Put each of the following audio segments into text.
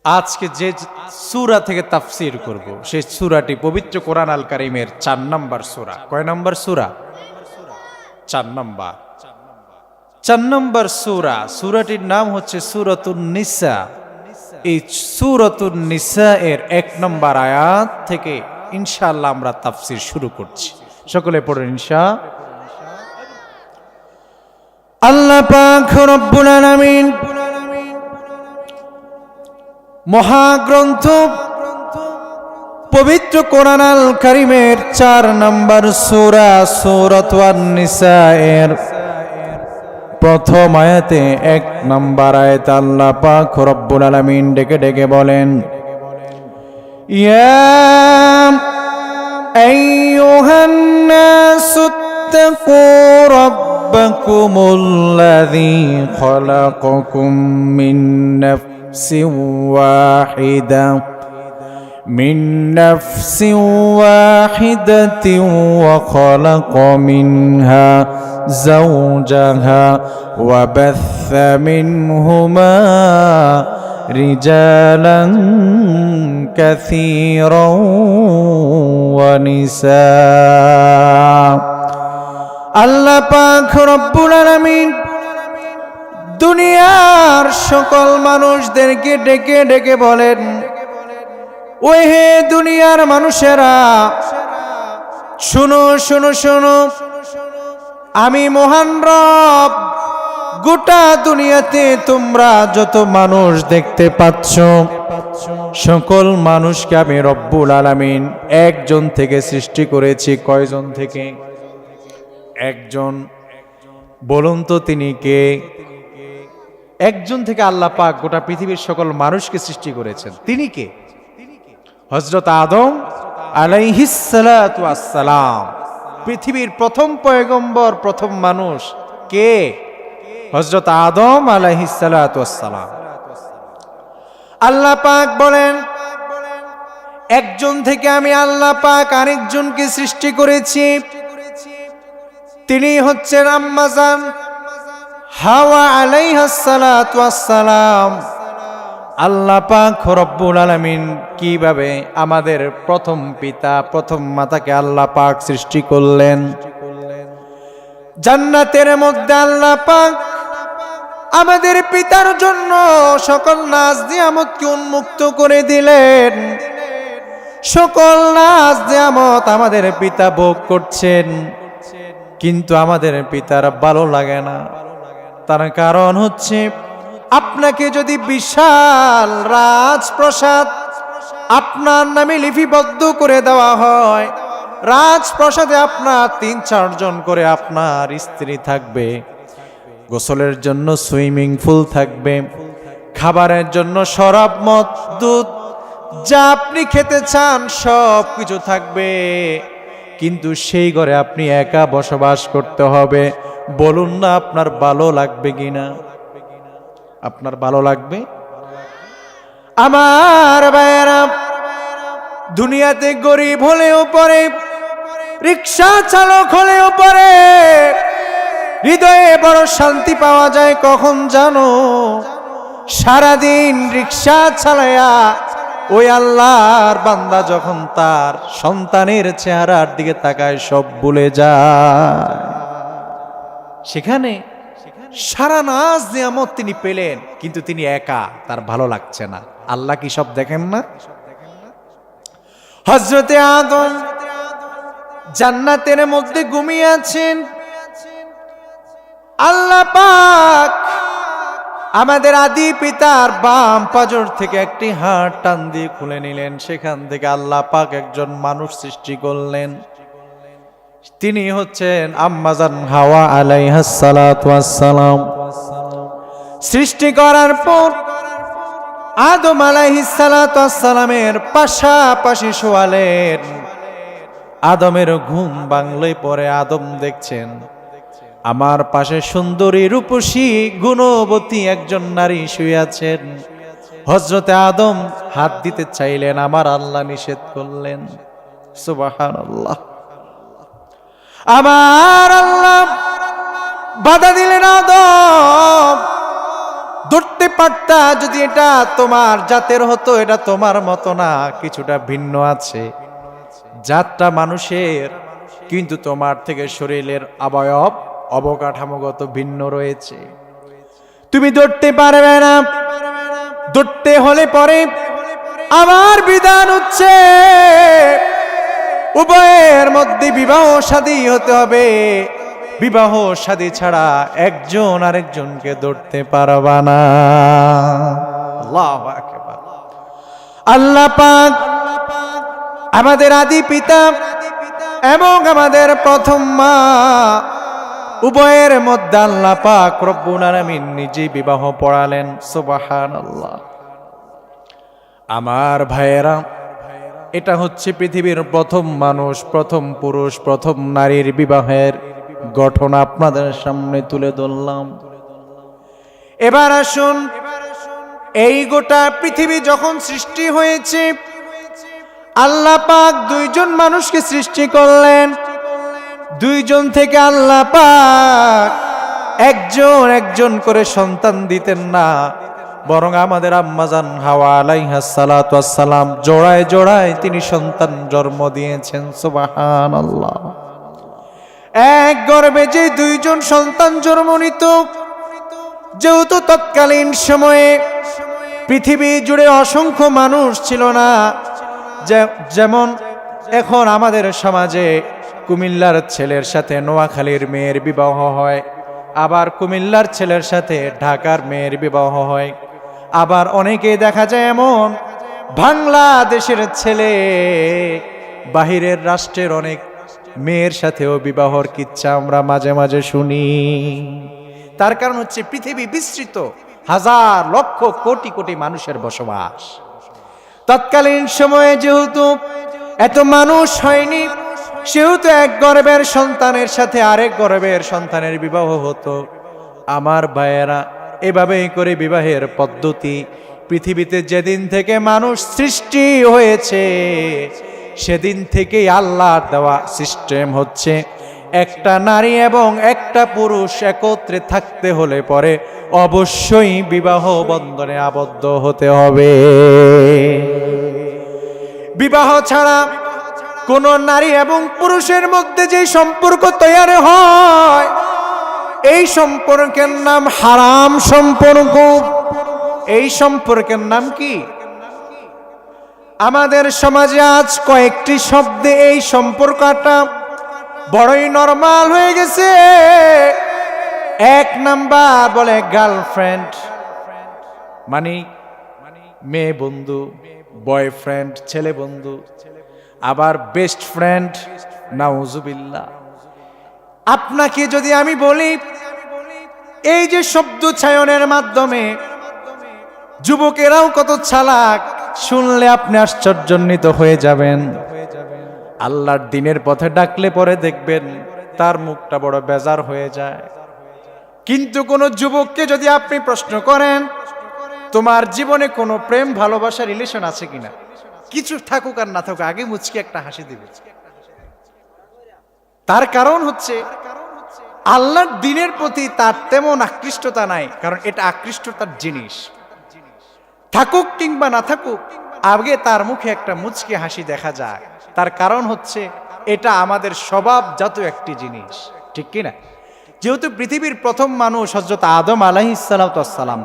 আজকে যে সূরা থেকে তাফসীর করব সেই সূরাটি পবিত্র কোরআন আল কারীমের ৪ নম্বর সূরা। কয় নম্বর সূরা? ৪ নম্বর। ৪ নম্বর সূরা। সূরাটির নাম হচ্ছে সূরাতুন নিসা। এই সূরাতুন নিসা এর ১ নম্বর আয়াত থেকে ইনশাআল্লাহ আমরা তাফসীর শুরু করছি। সকলে পড়ুন ইনশাআল্লাহ। আল্লাহ পাক রব্বুল আলামিন মহাগ্রন্থ পবিত্র কোরআন আল কারীমের ৪ নম্বর সূরা সূরাতুন নিসা এর প্রথম আয়াতে ১ নম্বর আয়াত আল্লাহ পাক রব্বুল আলামিন ডেকে ডেকে বলেন, ইয়া আইয়ুহান নাসুত্তাকু রাব্বাকুমুল্লাযী খালাকাকুম মিন من نفس واحدة وخلق منها زوجها وبث منهما رجالا كثيرا ونساء আল্লাহ পাক রব্বুল আলামিন দুনিয়ার সকল মানুষদেরকে ডেকে ডেকে বলেন, ওই হে দুনিয়ার মানুষেরা, শুনো শুনো শুনো, আমি মহান রব গোটা দুনিয়াতে তোমরা যত মানুষ দেখতে পাচ্ছ সকল মানুষকে আমি রব্বুল আলামিন একজন থেকে সৃষ্টি করেছি। কয়জন থেকে? একজন। বলুন তো তিনি কে? একজন থেকে আল্লাহ পাক গোটা পৃথিবীর সকল মানুষকে সৃষ্টি করেছেন। তিনি কে? হযরত আদম আলাইহিস সালাতু ওয়াস সালাম। পৃথিবীর প্রথম পয়গম্বর, প্রথম মানুষ কে? হযরত আদম আলাইহিস সালাতু ওয়াস সালাম। আল্লাহ পাক বলেন, একজন থেকে আমি আল্লাহ পাক আরেকজনকে সৃষ্টি করেছি। তিনি হচ্ছেন আম্মা জান হাওয়া আলাইহাস সালাতু ওয়াস সালাম। আল্লাহ পাক রব্বুল আলামিন কিভাবে আমাদের প্রথম পিতা, প্রথম মাতাকে আল্লাহ পাক সৃষ্টি করলেন? জান্নাতের মধ্যে আল্লাহ পাক আমাদের পিতার জন্য সকল নাজ নিয়ামতকে উন্মুক্ত করে দিলেন। সকল নাজ নিয়ামত আমাদের পিতা ভোগ করছেন, কিন্তু আমাদের পিতার ভালো লাগে না। তার কারণ হচ্ছে, আপনাকে যদি বিশাল রাজপ্রাসাদ আপনার নামে লিপিবদ্ধ করে দেওয়া হয়, রাজপ্রাসাদে আপনার ৩-৪ জন করে আপনার স্ত্রী থাকবে, গোসলের জন্য সুইমিং পুল থাকবে, খাবারের জন্য শরাব, মদ, দুধ যা আপনি খেতে চান সব কিছু থাকবে, কিন্তু সেই ঘরে আপনি একা বসবাস করতে হবে। বলুন না আপনার ভালো লাগবে কিনা? আপনার ভালো লাগবে? আমার ভাইয়েরা, দুনিয়াতে গরিব হলেও পরে, রিক্সা চালক হলেও পরে, হৃদয়ে বড় শান্তি পাওয়া যায় কখন জানো? সারাদিন রিক্সা চালায়া ওই আল্লাহর বান্দা যখন তার সন্তানের চেহারার দিকে তাকায় সব ভুলে যায়। সেখানে সারা নাজ নিয়ামত তিনি পেলেন, কিন্তু তিনি একা, তার ভালো লাগছে না। আল্লাহ কি সব দেখেন না? হযরতে আদম জান্নাতের মধ্যে ঘুমিয়ে আছেন। আল্লাহ পাক আমাদের আদি পিতার বাম পাজর থেকে একটি হাড় টান দিয়ে খুলে নিলেন। সেখান থেকে আল্লাহ পাক একজন মানুষ সৃষ্টি করলেন। তিনি হচ্ছেন আম্মা জান হাওয়া আলাইহাস সালাতু ওয়াস সালাম। সৃষ্টি করার পর আদম আলাইহিস সালাতু ওয়াস সালামের পাশাপাশি শোয়ালেন। আদমের ঘুম ভাঙলে পরে আদম দেখছেন আমার পাশে সুন্দরী, রূপসী, গুণবতী একজন নারী শুয়ে আছেন। হযরতে আদম হাত দিতে চাইলেন, আমার আল্লাহ নিষেধ করলেন। সুবহানাল্লাহ। আমার আল্লাহ বাধা দিলেন, আদম ধরতে পারতা যদি এটা তোমার জাতের হতো, এটা তোমার মতো না, কিছুটা ভিন্ন আছে। জাতটা মানুষের, কিন্তু তোমার থেকে শরীরের অবয়ব অবকাঠামোগত ভিন্ন রয়েছে, তুমি ধরতে পারবে না। ধরতে হলে পরে আমার বিধান হচ্ছে উভয়ের মধ্যে বিবাহ শাদী হতে হবে। বিবাহ শাদী ছাড়া একজন আরেকজনকে ধরতে পারবা না। আল্লাহু আকবার। আল্লাহ পাক আমাদের আদি পিতা এবং আমাদের প্রথম মা উভয়ের মধ্যে আল্লাহ পাক রব্বুল আলামিন নিজে বিবাহ পড়ালেন। সুবহানাল্লাহ। আমার ভাইয়েরা, এটা হচ্ছে পৃথিবীর প্রথম মানুষ, প্রথম পুরুষ, প্রথম নারীর বিবাহের ঘটনা আপনাদের সামনে তুলে ধরলাম। এবার আসুন, এই গোটা পৃথিবী যখন সৃষ্টি হয়েছে, আল্লাহ পাক দুইজন মানুষকে সৃষ্টি করলেন। দুইজন থেকে আল্লাহ পাক একজন একজন করে সন্তান দিতেন না, বরং আমাদের আম্মাজান হাওয়া আলাইহাস সালাতু ওয়াস সালাম জোড়ায় জোড়ায় তিনি সন্তান জন্ম দিয়েছেন। সুবহানাল্লাহ। এক গর্ভে যে দুইজন সন্তান জন্ম নিত, যেহেতু তৎকালীন সময়ে পৃথিবী জুড়ে অসংখ্য মানুষ ছিল না, যেমন এখন আমাদের সমাজে কুমিল্লার ছেলের সাথে নোয়াখালীর মেয়ের বিবাহ হয়, আবার কুমিল্লার ছেলের সাথে ঢাকার মেয়ের বিবাহ হয়, আবার অনেকেই দেখা যায় এমন বাংলাদেশের ছেলে বাহিরের রাষ্ট্রের অনেক মেয়ের সাথেও বিবাহর কিচ্ছা আমরা মাঝে মাঝে শুনি। তার কারণ হচ্ছে পৃথিবী বিস্তৃত, হাজার লক্ষ কোটি কোটি মানুষের বসবাস। তৎকালীন সময়ে যেহেতু এত মানুষ হয়নি, সেহেতু এক গর্ভের সন্তানের সাথে আরেক গর্ভের সন্তানের বিবাহ হতো। আমার ভাইয়েরা, এভাবেই করে বিবাহের পদ্ধতি পৃথিবীতে যেদিন থেকে মানুষ সৃষ্টি হয়েছে সেদিন থেকেই আল্লাহর দেওয়া সিস্টেম হচ্ছে, একটা নারী এবং একটা পুরুষ একত্রে থাকতে হলে পরে অবশ্যই বিবাহ বন্ধনে আবদ্ধ হতে হবে। বিবাহ ছাড়া কোন নারী এবং পুরুষের মধ্যে যে সম্পর্ক তৈরি হয়, এই সম্পর্কের নাম হারাম সম্পর্ক। এই সম্পর্কের নাম কি? আমাদের সমাজে আজ কয়েকটি শব্দে এই সম্পর্কটা বড়ই নরমাল হয়ে গেছে। এক নাম্বার বলে গার্লফ্রেন্ড, মানে মেয়ে বন্ধু, বয়ফ্রেন্ড ছেলে বন্ধু, আবার বেস্ট ফ্রেন্ড, নাউজুবিল্লাহ। আপনাকে যদি আমি বলি, এই যে শব্দ চয়নের মাধ্যমে যুবকেরাও কত চালাক, শুনলে আপনি আশ্চর্যান্বিত হয়ে যাবেন। আল্লাহর দিনের পথে ডাকলে পরে দেখবেন তার মুখটা বড় বেজার হয়ে যায়। কিন্তু কোন যুবককে যদি আপনি প্রশ্ন করেন, তোমার জীবনে কোনো প্রেম ভালোবাসা রিলেশন আছে কিনা, কিছু থাকুক আর না থাকুক, আগে মুচকি একটা হাসি দিবে। তার কারণ হচ্ছে আল্লাহর দিনের প্রতি তার তেমন আকৃষ্টতা নাই, কারণ এটা আকৃষ্টতার জিনিস। থাকুক কিংবা না থাকুক, আগে তার মুখে একটা মুচকি হাসি দেখা যায়। তার কারণ হচ্ছে এটা আমাদের স্বভাবজাত একটি জিনিস, ঠিক কিনা? যেহেতু পৃথিবীর প্রথম মানুষ হযরত আদম আলাইহিস সালাম,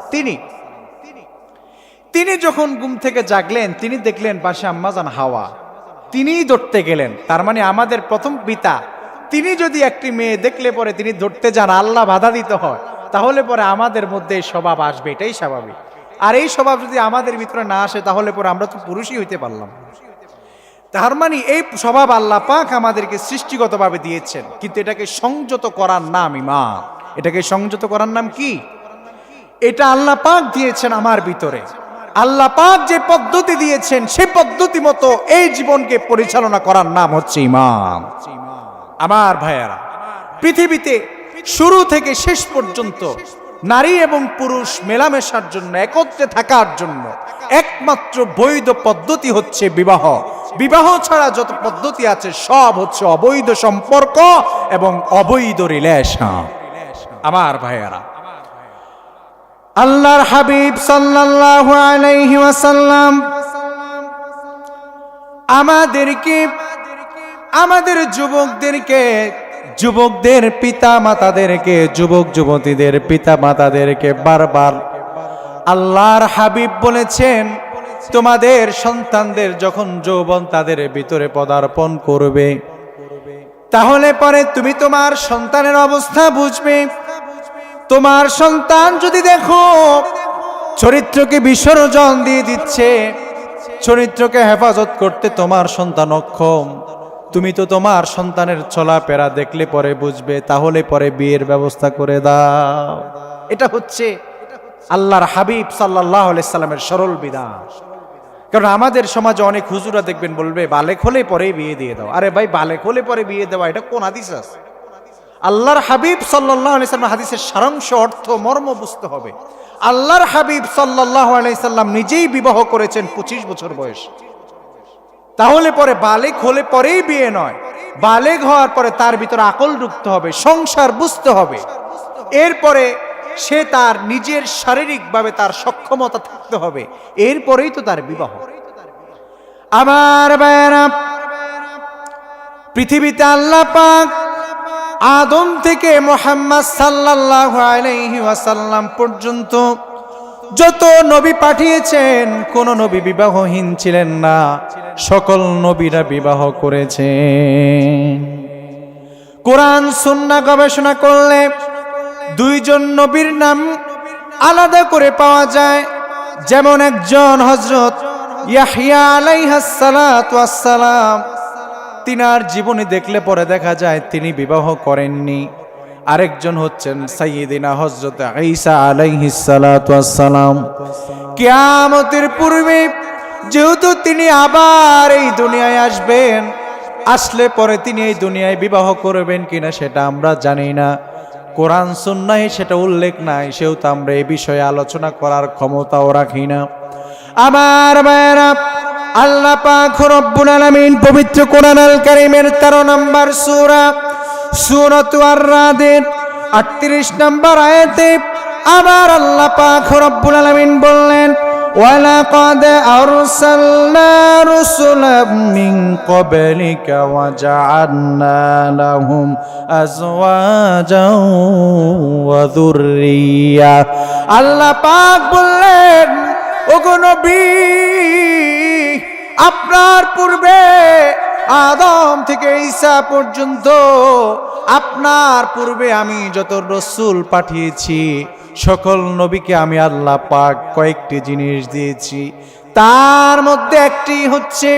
তিনি যখন ঘুম থেকে জাগলেন, তিনি দেখলেন পাশে আম্মাজান হাওয়া, তিনিই ধরতে গেলেন। তার মানে আমাদের প্রথম পিতা তিনি যদি একটি মেয়ে দেখলে পরে তিনি ধরতে যান, আল্লাহ বাধা দিতে হয়, তাহলে পরে আমাদের মধ্যে স্বভাব আসবে, এটাই স্বাভাবিক। আর এই স্বভাব যদি আমাদের ভিতরে না আসে, তাহলে পরে আমরা তো পুরুষই হইতে পারলাম। তার মানে এই স্বভাব আল্লাহ পাক আমাদেরকে সৃষ্টিগতভাবে দিয়েছেন, কিন্তু এটাকে সংযত করার নাম ঈমান। এটাকে সংযত করার নাম কি? এটা আল্লাহ পাক দিয়েছেন আমার ভিতরে। আল্লাহ পাক যে পদ্ধতি দিয়েছেন, সেই পদ্ধতি মতো এই জীবনকে পরিচালনা করার নাম হচ্ছে ঈমান। আমার ভাইয়েরা, পৃথিবীতে শুরু থেকে শেষ পর্যন্ত নারী এবং পুরুষ মেলামেশার জন্য, একত্রে থাকার জন্য একমাত্র বৈধ পদ্ধতি হচ্ছে বিবাহ। বিবাহ ছাড়া যত পদ্ধতি আছে সব হচ্ছে অবৈধ সম্পর্ক এবং অবৈধ রিলেশন। আমার ভাইয়েরা, আল্লাহর হাবিব সাল্লাল্লাহু আলাইহি ওয়াসাল্লাম আমাদের যুবকদের পিতা মাতাদেরকে, যুবক যুবতীদের পিতা মাতাদেরকে বারবার আল্লাহর হাবিব বলেছেন, তোমাদের সন্তানদের যখন যৌবন তাদের ভিতরে পদার্পণ করবে, তাহলে পরে তুমি তোমার সন্তানের অবস্থা বুঝবে। তোমার সন্তান যদি দেখো চরিত্রকে বিসর্জন দিয়ে দিচ্ছে, চরিত্রকে হেফাজত করতে তোমার সন্তান অক্ষম, তুমি তো তোমার সন্তানের চলাফেরা দেখলে পরে বুঝবে, তাহলে পরে বিয়ের ব্যবস্থা করে দাও। এটা হচ্ছে আল্লাহর হাবিব সাল্লাল্লাহু আলাইহি সাল্লামের সরল বিধান। কারণ আমাদের সমাজে অনেক হুজুরা দেখবেন বলবে বালেক হলে পরে বিয়ে দিয়ে দাও। আরে ভাই, বালেক হলে পরে বিয়ে দেওয়া এটা কোন হাদিস আছে? আল্লাহর হাবিব সাল্লাল্লাহু আলাইহি সাল্লাম হাদিসের সারাংশ অর্থ মর্ম বুঝতে হবে। আল্লাহর হাবিব সাল্লাল্লাহু আলাইহি সাল্লাম নিজেই বিবাহ করেছেন 25 বছর বয়স। তাহলে পরে বালেক হলে পরেই বিয়ে নয়, বালেক হওয়ার পরে তার ভিতরে আকল ঢুকতে হবে, সংসার বুঝতে হবে, এরপরে সে তার নিজের শারীরিকভাবে তার সক্ষমতা থাকতে হবে, এরপরেই তো তার বিবাহ। আমার ভাইয়েরা, পৃথিবীতে আল্লাহ পাক আদম থেকে মুহাম্মদ সাল্লাল্লাহু আলাইহি ওয়াসাল্লাম পর্যন্ত যত নবী পাঠিয়েছেন, কোন নবী বিবাহহীন ছিলেন না, সকল নবীরা বিবাহ করেছেন। কোরআন সুন্নাহ গবেষণা করলে দুইজন নবীর নাম আলাদা করে পাওয়া যায়। যেমন একজন হযরত ইয়াহইয়া আলাইহিস সালাতু ওয়াস সালাম, তিনার জীবনী দেখলে পরে দেখা যায় তিনি বিবাহ করেননি। আরেকজন হচ্ছেন সাইয়্যিদিনা হযরত ঈসা আলাইহিস সালাতু ওয়াস সালাম। কিয়ামতের পূর্বে যেহেতু তিনি আবার এই দুনিয়ায় আসবেন, আসলে পরে তিনি এই দুনিয়ায় বিবাহ করবেন কিনা সেটা আমরা জানি না, কোরআন সুন্নাহে সেটা উল্লেখ নাই, সেহেতু আমরা এই বিষয়ে আলোচনা করার ক্ষমতাও রাখি না। আমার ভাইয়েরা, আল্লাহ পাক রব্বুল আলামিন পবিত্র কোরআন আল কারীমের 13 নম্বর সূরাতুর আর-রাদের 38 নম্বর আয়াতে আমার আল্লাহ পাক রব্বুল আলামিন বললেন, ওয়ালাকাদ আরসালনা রুসুলাম মিন ক্বাবলিকা ওয়া জাআলনা লাহুম আজওয়াজাও ওয়া যুররিয়া। আল্লাহ পাক বললেন, ওগো নবী, আপনার পূর্বে আদম থেকে ঈসা পর্যন্ত আপনার পূর্বে আমি যত রাসূল পাঠিয়েছি, সকল নবীকে আমি আল্লাহ পাক কয়েকটি জিনিস দিয়েছি। তার মধ্যে একটি হচ্ছে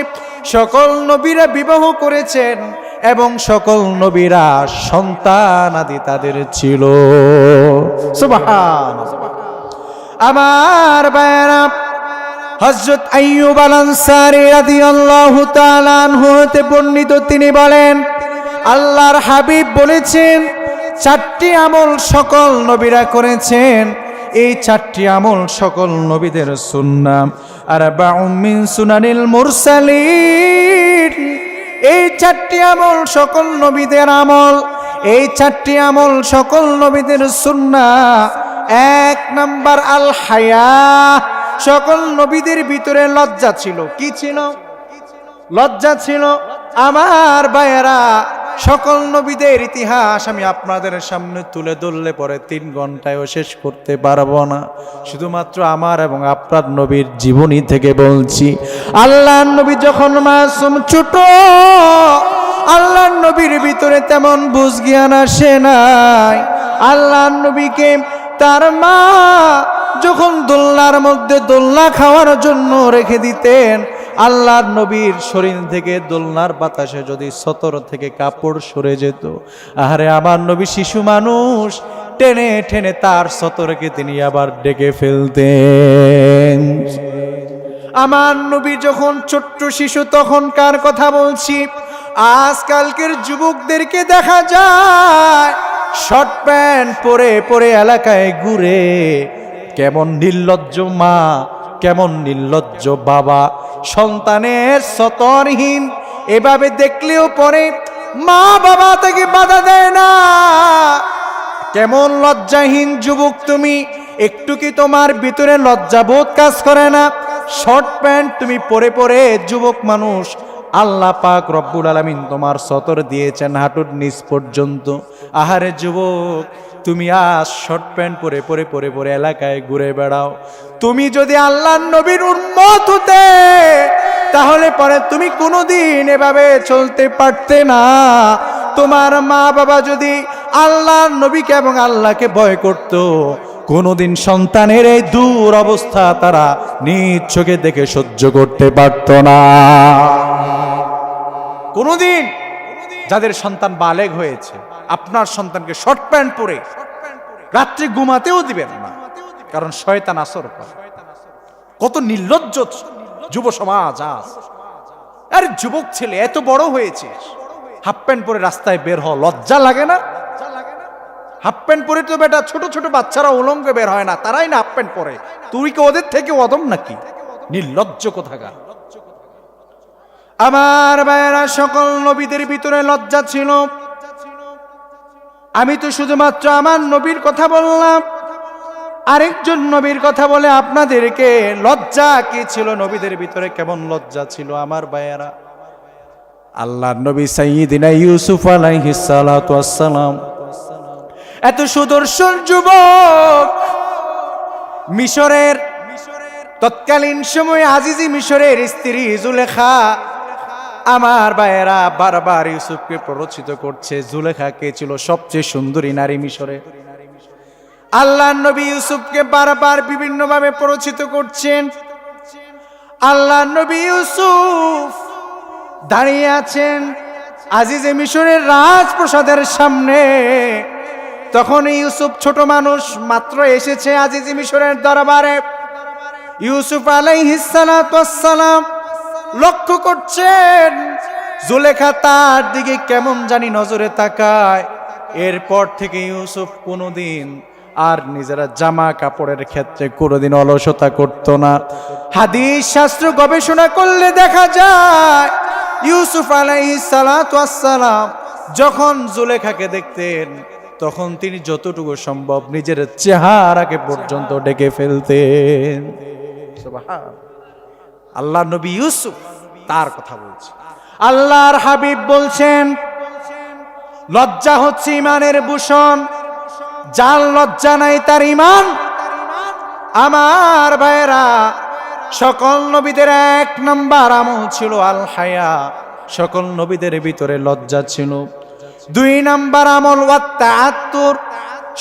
সকল নবীরা বিবাহ করেছেন এবং সকল নবীরা সন্তান আদি তাদের ছিল। সুবহানাল্লাহ। আমার ভাইয়েরা, হযরত আইয়ুব আল আনসারী রাদিয়াল্লাহু তাআলা আনহু হতে বর্ণিত, তিনি বলেন, আল্লাহর হাবিব বলেছেন, 4টি আমল সকল নবীরা করেছেন, এই 4টি আমল সকল নবীদের সুন্নাহ। আরবাউম মিন সুনানিল মুরসালিন, এই 4টি আমল সকল নবীদের আমল, এই 4টি আমল সকল নবীদের সুন্নাহ। 1 নাম্বার আল হায়া, সকল নবীদের ভিতরে লজ্জা ছিল। কি ছিল? লজ্জা ছিল। আমার ভাইয়েরা, সকল নবীদের ইতিহাস আমি আপনাদের সামনে তুলে ধরলে পরে 3 ঘন্টায়ও শেষ করতে পারবো না। শুধুমাত্র আমার এবং আপনার নবীর জীবনী থেকে বলছি। আল্লাহর নবী যখন মাসুম ছোট, আল্লাহর নবীর ভিতরে তেমন বুঝ জ্ঞান আসে নাই। আল্লাহর নবীকে তার মা যখন দোলনার মধ্যে দোলনা খাওয়ার জন্য রেখে দিতেন, আল্লাহর নবীর শরীর থেকে দোলনার বাতাসে যদি সতর থেকে কাপড় সরে যেত, আরে আমার নবী শিশু মানুষ, টেনে টেনে তার সতরকে তিনি আবার ডেকে ফেলতেন। আমার নবী যখন ছোট্ট শিশু, তখনকার কথা বলছি। আজকালকের যুবকদেরকে দেখা যায় শর্ট প্যান্ট পরে পরে এলাকায় ঘুরে। কেমন নির্লজ্জ মা, কেমন নির্লজ্জ বাবা, সন্তানের সতরহীন এভাবে দেখলেও পরে মা বাবা থেকে বাধা দেয় না। কেমন লজ্জাহীন যুবক তুমি, একটু কি তোমার ভিতরে লজ্জাবোধ কাজ করে না? শর্ট প্যান্ট তুমি পরে পরে যুবক মানুষ, আল্লাহ পাক রব্বুল আলামিন তোমার সতর দিয়েছেন হাঁটুর নিচ পর্যন্ত। আহারে যুবক, তুমি আজ শর্ট প্যান্ট পরে পরে পরে পরে এলাকায় ঘুরে বেড়াও। তুমি যদি আল্লাহর নবীর উম্মত হতে, তাহলে পরে তুমি কোনোদিন এভাবে চলতে পারতে না। তোমার মা বাবা যদি আল্লাহর নবীকে এবং আল্লাহকে ভয় করত, কোনোদিন সন্তানের এই দূর অবস্থা তারা নিজ চোখে দেখে সহ্য করতে পারত না। কোনোদিন যাদের সন্তান বালেগ হয়েছে, আপনার সন্তানকে শর্ট প্যান্ট পরে রাত্রে ঘুমাতেও দিবেন না, কারণ শয়তান আসর করে। কত নির্লজ্জ যুব সমাজ আজ। আরে যুবক ছেলে, এত বড় হয়েছিস, হাফ প্যান্ট পরে রাস্তায় বের হওয়া লজ্জা লাগে না? হাফ প্যান্ট পরে তো বেটা ছোট ছোট বাচ্চারা উলঙ্গ বের হয় না, তারাই না হাফ প্যান্ট পরে। তুই কি ওদের থেকে অদম নাকি? নির্লজ্জ কোথাকার। আমার ভাইয়েরা, সকল নবীদের ভিতরে লজ্জা ছিল। আমি তো শুধুমাত্র আমার নবীর কথা বললাম, আরেকজন নবীর কথা বলে আপনাদেরকে লজ্জা কি ছিল, নবীদের ভিতরে কেমন লজ্জা ছিল আমার ভাইয়েরা। আল্লাহর নবী সাইয়্যিদিনা ইউসুফ আলাইহিস সালাতু ওয়াস সালাম, এত সুদর্শন যুবক, মিশরের তৎকালীন সময়ে আজিজি মিশরের স্ত্রী জুলেখা, আমার ভাইয়েরা বারবার ইউসুফকে প্ররোচিত করছে। জুলেখা কে ছিল? সবচেয়ে সুন্দরী নারী মিশরে। আল্লাহর নবী ইউসুফকে বারবার বিভিন্ন ভাবে প্ররোচিত করছেন। আল্লাহর নবী ইউসুফ দাঁড়িয়ে আছেন আজিজে মিশরের রাজপ্রাসাদের সামনে। তখন ইউসুফ ছোট মানুষ, মাত্র এসেছে আজিজে মিশরের দরবারে। ইউসুফ আলাইহিস সালাতু ওয়াস সালাম লক্ষ্য করছেন জুলেখা তার দিকে কেমন জানি নজরে তাকায়। এরপর থেকে ইউসুফ কোনোদিন আর নিজেরা জামা কাপড়ের ক্ষেত্রে কোনোদিন অলসতা করত না। হাদিস শাস্ত্র গবেষণা করলে দেখা যায় ইউসুফ আলাইহিস সালাতু ওয়াস সালাম যখন জুলেখাকে দেখতেন, তখন তিনি যতটুকু সম্ভব নিজের চেহারাকে পর্যন্ত ঢেকে ফেলতেন। সুবহান আল্লাহ। নবী ইউসুফ তার কথা বলছে। আল্লাহর হাবিব বলছেন, লজ্জা হচ্ছে ইমানের ভূষণ, যার লজ্জা নাই তার ইমান। আমার ভাইয়েরা, সকল নবীদের এক নম্বর আমল ছিল আল হায়া। সকল নবীদের ভিতরে লজ্জা ছিল। 2 নম্বর আমল ওয়াত তাআত্তুর।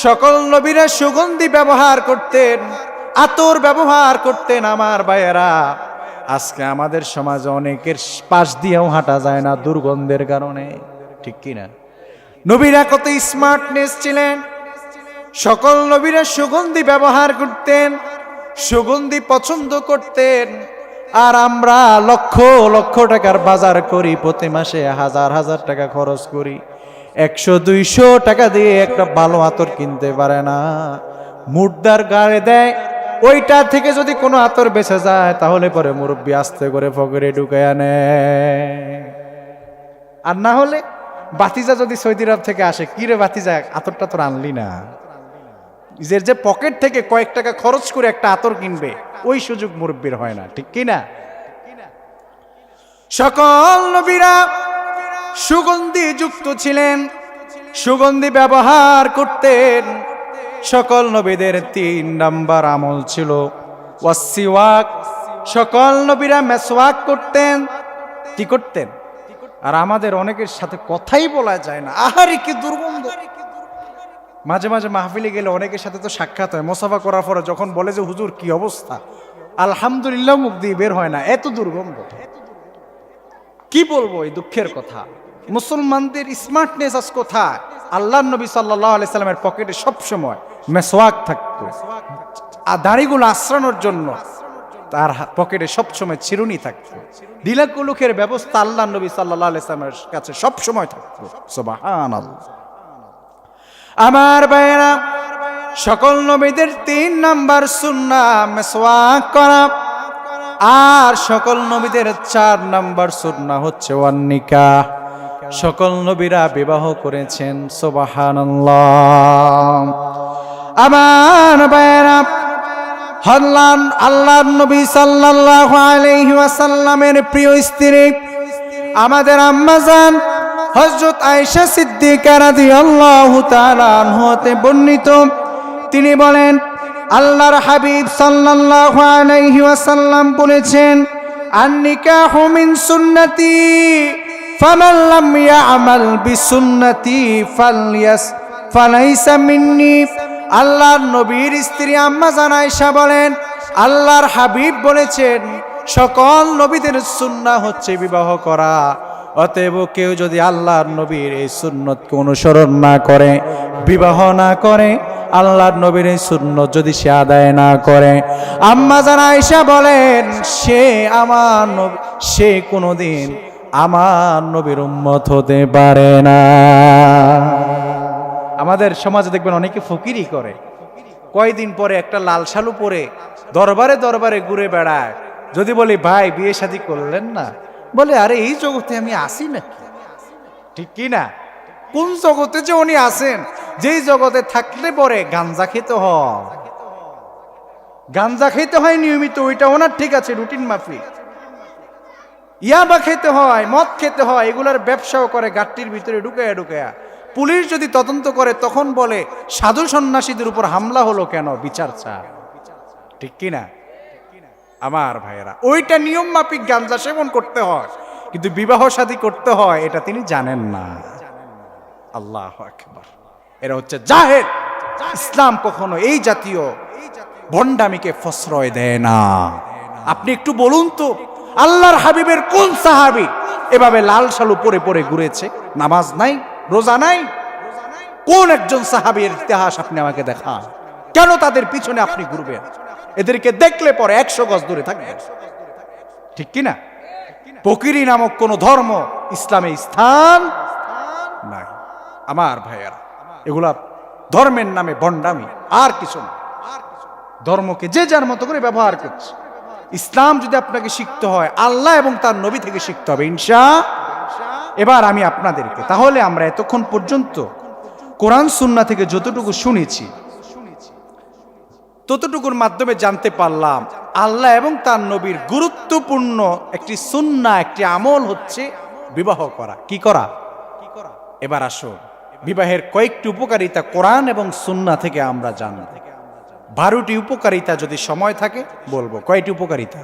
সকল নবীরা সুগন্ধি ব্যবহার করতেন, আতর ব্যবহার করতেন। আমার ভাইয়েরা, আজকে আমাদের সমাজে অনেকের পাশ দিয়েও হাঁটা যায় না দুর্গন্ধের কারণে, ঠিক কিনা? নবীরা কত স্মার্টনেস ছিলেন। সকল নবীরা সুগন্ধি ব্যবহার করতেন, সুগন্ধি পছন্দ করতেন। আর আমরা লক্ষ লক্ষ টাকার বাজার করি, প্রতি মাসে হাজার হাজার টাকা খরচ করি, 100-200 টাকা দিয়ে একটা ভালো আতর কিনতে পারে না। মুর্দার গায়ে দেয়, ওইটা থেকে যদি কোনো আতর বেঁচে যায় তাহলে পরে মুরব্বী আস্তে করে পকেটে ঢুকায় আনে। আর না হলে বাতিজা যদি সৌদি আরব থেকে আসে, কি রে বাতিজা, আতরটা তোর আনলি না? নিজের যে পকেট থেকে কয়েক টাকা খরচ করে একটা আতর কিনবে, ওই সুযোগ মুরব্বীর হয় না, ঠিক কিনা? সকল নবীরা সুগন্ধি যুক্ত ছিলেন, সুগন্ধি ব্যবহার করতেন। সকল নবীদের 3 নম্বর আমল ছিল ওয়াসিওয়াক। সকল নবীরা মেসওয়াক করতেন। কি করতেন? আর আমাদের অনেকের সাথে কথাই বলা যায় না, আহারে কি দুর্গন্ধ। মাঝে মাঝে মাহফিলে গেলে অনেকের সাথে তো সাক্ষাৎ হয়, মোসাফা করার পরে যখন বলে যে হুজুর কি অবস্থা, আলহামদুলিল্লাহ মুখ দিয়ে বের হয় না, এত দুর্গন্ধ। কি বলবো এই দুঃখের কথা। মুসলমানদের স্মার্টনেস আজ কোথায়? আল্লাহর নবী সাল্লাল্লাহু আলাইহি সাল্লামের পকেটে সবসময় মেসওয়াক থাকতো, আর দাড়িগুলো আশ্রানোর জন্য তার পকেটে সবসময় চিরুনি থাকতো। দিলাকুলুকের ব্যবস্থা আল্লাহর নবী সাল্লাল্লাহু আলাইহি সাল্লামের কাছে সবসময় থাকতো। সুবহানাল্লাহ। আমার ভাইয়েরা, সকল নবীদের 3 নম্বর সুন্নাহ মেসওয়াক করা। আর সকল নবীদের 4 নম্বর সুন্নাহ হচ্ছে ওয়ান নিকাহ। সকল নবীরা বিবাহ করেছেন। সুবহানাল্লাহ। আমার ভাইয়েরা, আল্লাহর নবী সাল্লাল্লাহু আলাইহি ওয়াসাল্লামের প্রিয় স্ত্রী আমাদের আম্মা জান হযরত আয়েশা সিদ্দিকা রাদিয়াল্লাহু তাআলা আনহা হতে বর্ণিত, তিনি বলেন আল্লাহর হাবিব সাল্লাল্লাহু আলাইহি ওয়াসাল্লাম বলেছেন, আন-নিকাহু মিন সুন্নতি ফামান লাম ইয়া'মাল বিসুন্নতি ফালাইসা মিন্নি। আল্লাহর নবীর স্ত্রী আম্মা জান আয়েশা বলেন, আল্লাহর হাবিব বলেছেন সকল নবীদের সুন্নাহ হচ্ছে বিবাহ করা, অতএব কেউ যদি আল্লাহর নবীর এই সুন্নতকে অনুসরণ না করে, বিবাহ না করে, আল্লাহর নবীর এই সুন্নত যদি সে আদায় না করে, আম্মা জান আয়েশা বলেন সে কোনোদিন আমার নবীর উম্মত হতে পারে না। আমাদের সমাজে দেখবেন অনেকে ফকিরি করে, কয়দিন পরে একটা লাল শালু পরে দরবারে দরবারে ঘুরে বেড়ায়। যদি বলি ভাই বিয়ে শাদী করলেন না, বলে আরে এই জগতে আমি আসি নাকি? ঠিক কি না? কোন জগতে যে উনি আছেন, যেই জগতে থাকলে পরে গাঞ্জা খেতে হয়, গাঞ্জা খেতে হয় নিয়মিত, ওইটা ওনার ঠিক আছে, রুটিন মাফিক। ইয়াবা খেতে হয়, মদ খেতে হয়, এগুলার ব্যবসাও করে গাট্টির ভিতরে ঢুকায়া ঢুকায়া। পুলিশ যদি তদন্ত করে তখন বলে সাধু সন্ন্যাসীদের উপর হামলা হলো কেন, বিচার চায়। ঠিক কিনা আমার ভাইয়েরা? ওইটা নিয়ম মাফিক গাঞ্জা সেবন করতে হয়, কিন্তু বিবাহ শাদী করতে হয় এটা তিনি জানেন না। আল্লাহু আকবার। এরা হচ্ছে জাহেল। ইসলাম কখনো এই জাতীয় ভণ্ডামিকে প্রশ্রয় দেয় না। আপনি একটু বলুন তো, আল্লাহর হাবিবের কোন সাহাবী এভাবে লাল শালু পরে পরে ঘুরেছে, নামাজ নাই, রোজা নাই? কোন একজন সাহাবীর ইতিহাস আপনি আমাকে দেখান। কেন তাদের পিছনে আপনি ঘুরবেন? এদেরকে দেখলে পরে 100 গজ দূরে থাকবেন। ঠিক কিনা? ফকিরি নামক কোন ধর্ম ইসলামে স্থান নাই। আমার ভাইয়েরা, এগুলা ধর্মের নামে ভণ্ডামি, আর কিছু না। ধর্মকে যে যার মতো করে ব্যবহার করছে। ইসলাম যদি আপনাকে শিখতে হয়, আল্লাহ এবং তার নবী থেকে শিখতে হবে ইনশাআল্লাহ। এবার আমি আপনাদেরকে, তাহলে আমরা এতক্ষণ পর্যন্ত কোরআন সুন্নাহ থেকে যতটুকু শুনেছি ততটুকুর মাধ্যমে জানতে পারলাম আল্লাহ এবং তার নবীর গুরুত্বপূর্ণ একটি সুন্নাহ, একটি আমল হচ্ছে বিবাহ করা। কি করা? এবার আসো, বিবাহের কয়েকটি উপকারিতা কোরআন এবং সুন্নাহ থেকে আমরা জানব। 12টি উপকারিতা যদি সময় থাকে বলবো। কয়টি উপকারিতা?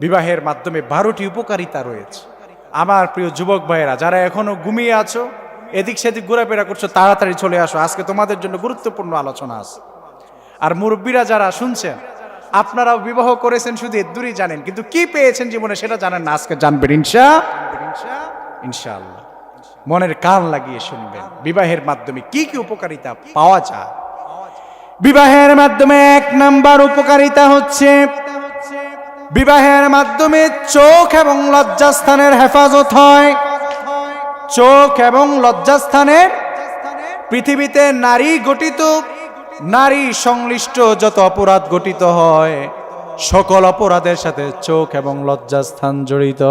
বিবাহের মাধ্যমে 12টি উপকারিতা রয়েছে। আমার প্রিয় যুবক ভাইয়েরা, যারা এখনো ঘুমিয়ে আছো, এদিক সেদিক ঘোরাফেরা করছো, তাড়াতাড়ি চলে আসো, আজকে তোমাদের জন্য গুরুত্বপূর্ণ আলোচনা আছে। আর মুরব্বীরা যারা শুনছেন, আপনারাও বিবাহ করেছেন, শুধু এদুরই জানেন, কিন্তু কি পেয়েছেন জীবনে সেটা জানেন না। আজকে জানবেন ইনশাআল্লাহ। মনের কান লাগিয়ে শুনবেন বিবাহের মাধ্যমে কি কি উপকারিতা পাওয়া যায়। বিবাহের মাধ্যমে 1 নাম্বার উপকারিতা হচ্ছে বিবাহের মাধ্যমে চোখ এবং লজ্জাস্থানের হেফাজত হয়। চোখ এবং লজ্জাস্থানের, পৃথিবীতে নারী গঠিত, নারী সংশ্লিষ্ট যত অপরাধ গঠিত হয়, সকল অপরাধের সাথে চোখ এবং লজ্জাস্থান জড়িত।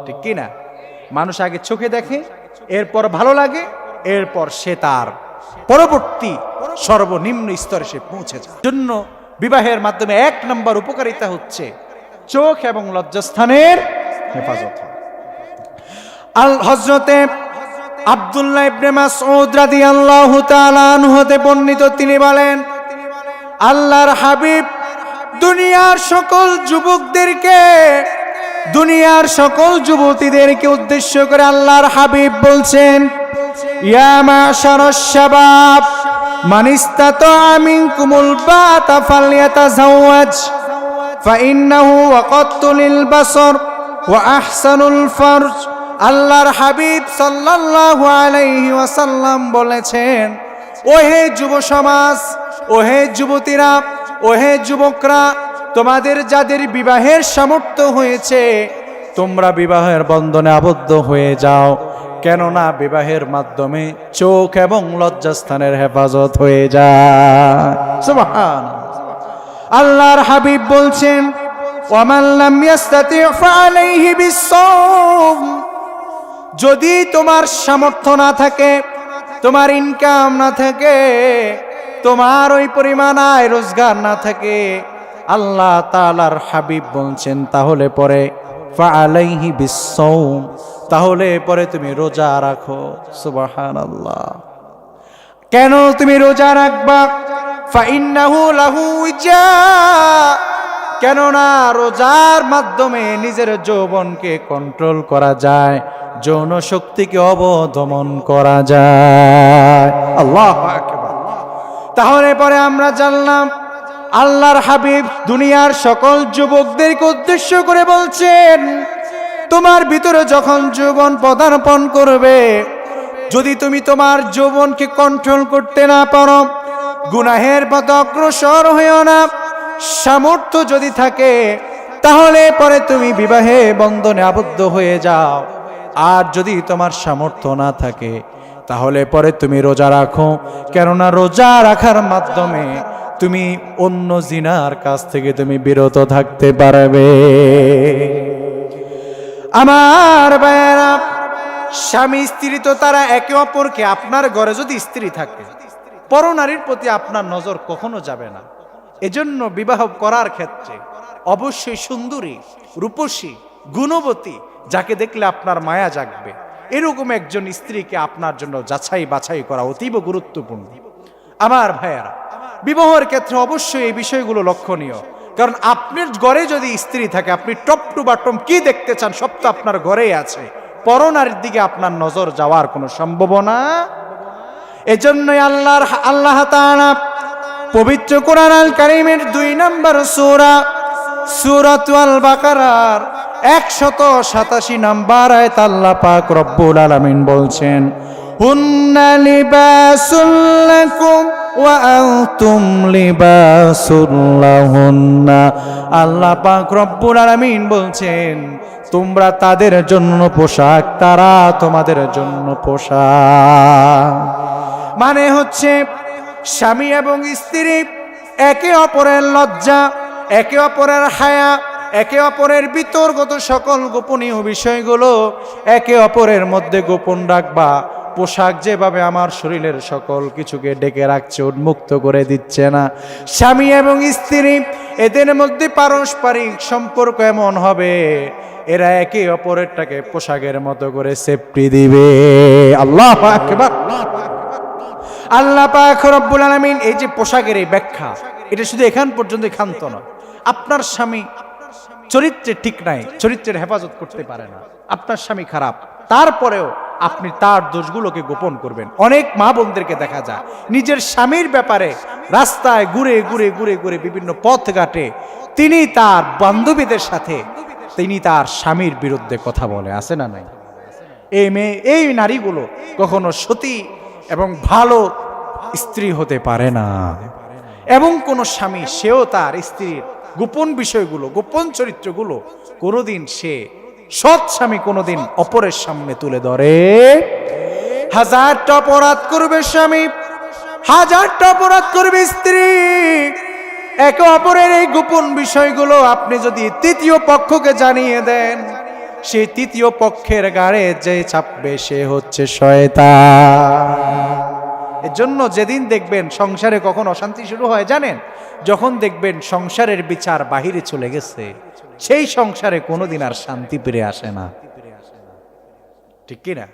ঠিক কি না? মানুষ আগে চোখে দেখে, এরপর ভালো লাগে, এরপর সে তার পরবর্তী সর্বনিম্ন স্তরে সে পৌঁছে যায়। জন্য বিবাহের মাধ্যমে 1 নম্বর উপকারিতা হচ্ছে চোখ এবং লজ্জাস্থানের হেফাজত। হযরতে আব্দুল্লাহ ইবনে মাসউদ রাদিয়াল্লাহু তাআলা আনহু হতে বর্ণিত, তিনি বলেন আল্লাহর হাবিব দুনিয়ার সকল যুবকদেরকে, দুনিয়ার সকল যুবতীদেরকে উদ্দেশ্য করে আল্লাহর হাবিব বলছেন, ইয়া মাশারাশ শাবাব মান ইসতাতাআ মিনকুমুল বাতা ফালইয়াতাযাওয়াজ ফাইন্নাহু ওয়াকাত্তু লিল বাসর ওয়া আহসানুল ফারজ। আল্লাহর হাবিব সাল্লাল্লাহু আলাইহি ওয়াসাল্লাম বলেছেন, ওহে যুব সমাজ, ওহে যুবতীরা, ওহে যুবকরা, তোমাদের যাদের বিবাহের সামর্থ্য হয়েছে তোমরা বিবাহের বন্ধনে আবদ্ধ হয়ে যাও, কেননা বিবাহের মাধ্যমে চোখ এবং লজ্জাস্থানের হেফাজত হয়ে যায়। সুবহানাল্লাহ। আল্লাহর হাবিব বলছেন, ওয়ামান লাম ইয়াস্তাতি ফাআলাইহি বিসসাওম। যদি তোমার সামর্থ্য না থাকে, তোমার ইনকাম না থাকে, তোমার ওই পরিমাণ আয় রোজগার না থাকে, আল্লাহ তাআলার হাবিব বলছেন তাহলে পরে ফাআলাইহি বিসসাওম, তাহলে পরে তুমি রোজা রাখো। সুবহানাল্লাহ। কেন তুমি রোজা রাখবা? ফাইন্নাহু লাহু উজা, কেননা রোজার মাধ্যমে নিজের যৌবনকে কন্ট্রোল করা যায়, যৌন শক্তিকে অবদমন করা যায়। আল্লাহু আকবার। তাহলে পরে আমরা জানলাম আল্লাহর হাবিব দুনিয়ার সকল যুবকদেরকে উদ্দেশ্য করে বলছেন, তোমার ভিতরে যখন যৌবন পদার্পণ করবে, যদি তুমি তোমার যৌবনকে কন্ট্রোল করতে না পারো, গুনাহের পথে অগ্রসর হইও না, সামর্থ্য যদি থাকে তাহলে পরে তুমি বিবাহে বন্ধনে আবদ্ধ হয়ে যাও। আর যদি তোমার সামর্থ্য না থাকে তাহলে পরে তুমি রোজা রাখো, কেননা রোজা রাখার মাধ্যমে তুমি অন্য জিনার কাছ থেকে তুমি বিরত থাকতে পারবে। আমার ভাইয়েরা, স্বামী স্ত্রী তো তারা একে অপরকে, আপনার ঘরে যদি স্ত্রী থাকে, পরনারীর প্রতি আপনার নজর কখনো যাবে না। এজন্য বিবাহ করার ক্ষেত্রে অবশ্যই সুন্দরী, রূপসী, গুণবতী, যাকে দেখলে আপনার মায়া জাগবে, এরকম একজন স্ত্রীকে আপনার জন্য যাচাই বাছাই করা অতীব গুরুত্বপূর্ণ। আমার ভাইয়েরা, বিবাহের ক্ষেত্রে অবশ্যই এই বিষয়গুলো লক্ষণীয়, কারণ আপনার ঘরে যদি স্ত্রী থাকে, আপনি টপ টু বটম কি দেখতে চান সব তো আপনার ঘরেই আছে, পরনারীর দিকে আপনার নজর যাওয়ার কোনো সম্ভাবনা। এজন্যই আল্লাহ তাআলা পবিত্র কোরআন আল কারীমের 2 নম্বর সূরা সূরাতুল বাকারার 187 নম্বর আয়াত আল্লাহ পাক রব্বুল আলামিন বলছেন, হুন্না লিবাসুল লাকুম ওয়া আনতুম লিবাসুল লাহুন্না। আল্লাহ পাক রব্বুল আলামিন বলছেন, তোমরা তাদের জন্য পোশাক, তারা তোমাদের জন্য পোশাক। মানে হচ্ছে স্বামী এবং স্ত্রী একে অপরের লজ্জা, একে অপরের হায়া, একে অপরের বিতর্কত সকল গোপনীয় বিষয়গুলো একে অপরের মধ্যে গোপন রাখবা। পোশাক যেভাবে আমার শরীরের সকল কিছুকে ডেকে রাখছে, উন্মুক্ত করে দিচ্ছে না, স্বামী এবং স্ত্রী এদের মধ্যে পারস্পরিক সম্পর্ক এমন হবে, এরা একে অপরেরটাকে পোশাকের মতো করে সেফটি দিবে। আল্লাহু আকবার। আল্লাহ পাক রব্বুল আলামিন এই যে পোশাকের এই ব্যাখ্যা, এটা শুধু এখান পর্যন্ত ক্ষান্ত নয়। আপনার স্বামী চরিত্রে ঠিক নাই, চরিত্রের হেফাজত করতে পারে না, আপনার স্বামী খারাপ, তারপরেও আপনি তার দোষগুলোকে গোপন করবেন। অনেক মা বোনদেরকে দেখা যায় নিজের স্বামীর ব্যাপারে রাস্তায় ঘুরে ঘুরে ঘুরে ঘুরে বিভিন্ন পথ ঘাটে তিনি তার বান্ধবীদের সাথে তিনি তার স্বামীর বিরুদ্ধে কথা বলে, আছে না নাই? এই নারীগুলো কখনো সতী এবং ভালো স্ত্রী হতে পারে না। এবং কোন স্বামী সেও তার স্ত্রীর গোপন বিষয়গুলো, গোপন চরিত্রগুলো কোনোদিন সে সৎ স্বামী কোনোদিন অপরের সামনে তুলে ধরে। হাজারটা অপরাধ করবে স্বামী, হাজারটা অপরাধ করবে স্ত্রী, একে অপরের এই গোপন বিষয়গুলো আপনি যদি তৃতীয় পক্ষকে জানিয়ে দেন, সেই তৃতীয় পক্ষের গাড়ে যে চাপবে সে হচ্ছে শয়তান। এর জন্য যেদিন দেখবেন সংসারে কখন অশান্তি শুরু হয় জানেন? যখন দেখবেন সংসারের বিচার বাহিরে চলে গেছে, সেই সংসারে কোনোদিন আর শান্তি ফিরে আসে না, ঠিক কিনা?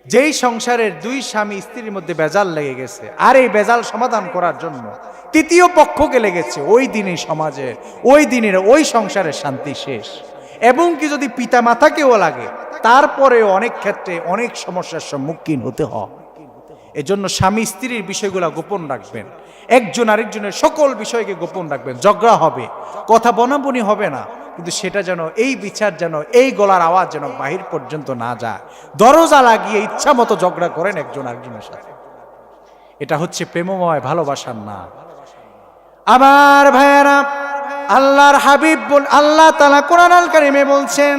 যেই সংসারের 2 স্বামী স্ত্রীর মধ্যে বেজাল লেগে গেছে, আর এই বেজাল সমাধান করার জন্য তৃতীয় পক্ষকে লেগেছে, ওই দিনই সমাজে, ওই দিনের ওই সংসারের শান্তি শেষ। এবং কি যদি পিতা মাতাকেও লাগে, তারপরেও অনেক ক্ষেত্রে অনেক সমস্যার সম্মুখীন হতে হয়। এজন্য স্বামী স্ত্রীর বিষয়গুলো গোপন রাখবেন, একজন আরেকজনের সকল বিষয়কে গোপন রাখবেন। ঝগড়া হবে, কথা বনাবনি হবে না, কিন্তু সেটা যেন এই বিচার যেন এই গলার আওয়াজ যেন বাহির পর্যন্ত না যায়। দরজা লাগিয়ে ইচ্ছা মতো ঝগড়া করেন একজন আরেকজনের সাথে, এটা হচ্ছে প্রেমময় ভালোবাসার না। আমার ভাইয়েরা, আল্লাহর হাবিব আল্লাহ তাআলা কোরআন আল কারীমে বলছেন,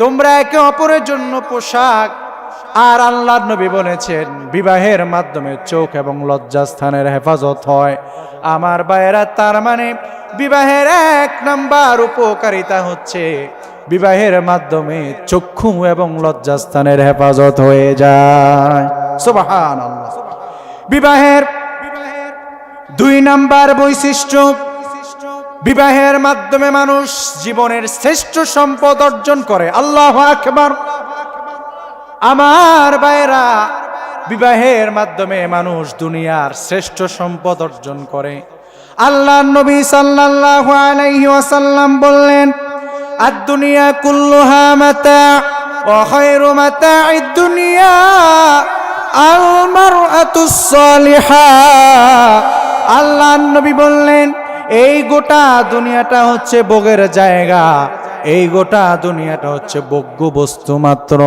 তোমরা একে অপরের জন্য পোশাক। আর আল্লাহর নবী বলেছেন, বিবাহের মাধ্যমে চোখ এবং লজ্জাস্থানের হেফাজত হয়। আমার ভাইয়েরা, তার মানে বিবাহের 1 নাম্বার উপকারিতা হচ্ছে বিবাহের মাধ্যমে চক্ষু এবং লজ্জাস্থানের হেফাজত হয়ে যায়। সুবহানাল্লাহ। বিবাহের দুই নাম্বার বৈশিষ্ট্য, বিবাহের মাধ্যমে মানুষ জীবনের শ্রেষ্ঠ সম্পদ অর্জন করে। আল্লাহু আকবার। আমার ভাইরা, বিবাহের মাধ্যমে মানুষ দুনিয়ার শ্রেষ্ঠ সম্পদ অর্জন করে। আল্লাহর নবী সাল্লাল্লাহু আলাইহি ওয়াসাল্লাম বললেন, আদ-দুনিয়া কুল্লুহা মাতা ওয়া খায়রু মাতা'id দুনিয়া আল মারআতুস সালিহা। আল্লাহর নবী বললেন, এই গোটা দুনিয়াটা হচ্ছে ভোগের জায়গা, এই গোটা দুনিয়াটা হচ্ছে ভোগ্য বস্তু মাত্র।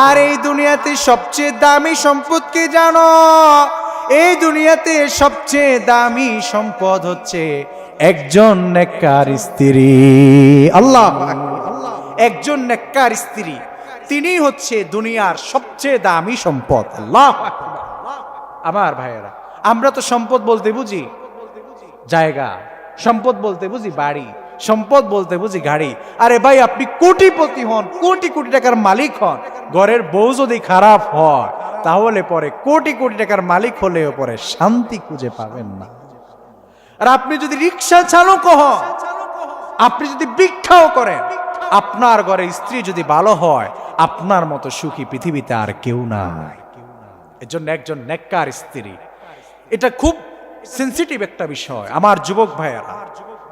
আর এই দুনিয়াতে সবচেয়ে দামি সম্পদ কি জানো? এই দুনিয়াতে সবচেয়ে দামি সম্পদ হচ্ছে একজন নেককার স্ত্রী। আল্লাহ, একজন নেককার স্ত্রী, তিনি হচ্ছে দুনিয়ার সবচেয়ে দামি সম্পদ। আল্লাহ। আমার ভাইয়েরা, আমরা তো সম্পদ বলতে বুঝি জায়গা, সম্পদ বলতে বুঝি বাড়ি, সম্পদ বলতে বুঝি গাড়ি। আরে ভাই, আপনি কোটিপতি হন, কোটি কোটি টাকার মালিক হন, ঘরের বউ যদি খারাপ হয় তাহলে পরে কোটি কোটি টাকার মালিক হলেও পরে শান্তি খুঁজে পাবেন না। আর আপনি যদি রিক্সা চালক হন, আপনি যদি ভিক্ষাও করেন, আপনার ঘরে স্ত্রী যদি ভালো হয়, আপনার মতো সুখী পৃথিবীতে আর কেউ নাই। এজন্য একজন নেককার স্ত্রী, এটা খুব সেন্সিটিভ একটা বিষয়। আমার যুবক ভাইয়েরা,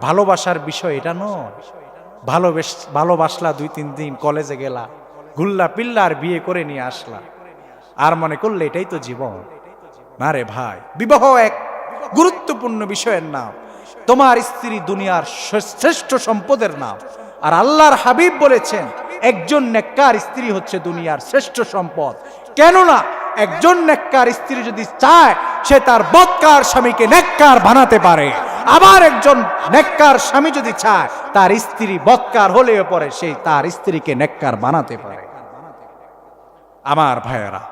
ভালোবাসার বিষয় এটা নয়। ভালোবাসলা, 2-3 দিন কলেজে গেলা, ঘুরলা পিল্লা আর বিয়ে করে নিয়ে আসলা, আর মনে করলে এটাই তো জীবন। না রে ভাই, বিবাহ এক গুরুত্বপূর্ণ বিষয়ের নাম। তোমার স্ত্রী দুনিয়ার শ্রেষ্ঠ সম্পদের নাম। আর আল্লাহর হাবিব বলেছেন, একজন নেককার স্ত্রী হচ্ছে দুনিয়ার শ্রেষ্ঠ সম্পদ। কেননা একজন নেককার স্ত্রী যদি চায়, সে তার বদকার স্বামীকে নেককার বানাতে পারে। আবার একজন নেককার স্বামী যদি চায়, তার স্ত্রী বদকার হলেও পরে সে তার স্ত্রীকে নেককার বানাতে পারে। আমার ভাইয়েরা,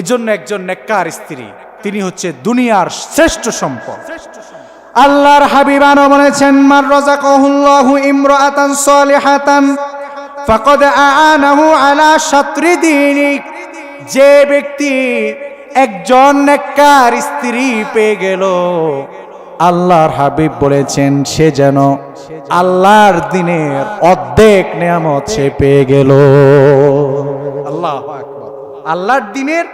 এজন্য একজন নেককার স্ত্রী, তিনি হচ্ছে দুনিয়ার শ্রেষ্ঠ সম্পদ। আল্লাহর হাবিব বলেছেন, মান রাযাকাহুল্লাহু ইমরাআতান সালিহাতান ফাকাদ আ'আনাহু আলা শাতরি দীনি। যে ব্যক্তি একজন নেককার স্ত্রী পেয়ে গেল, আল্লাহর হাবিব বলেছেন, সে যেন আল্লাহর দ্বীনের অর্ধেক নেয়ামত সে পেয়ে গেল। আল্লাহু আকবার। আল্লাহর দ্বীনের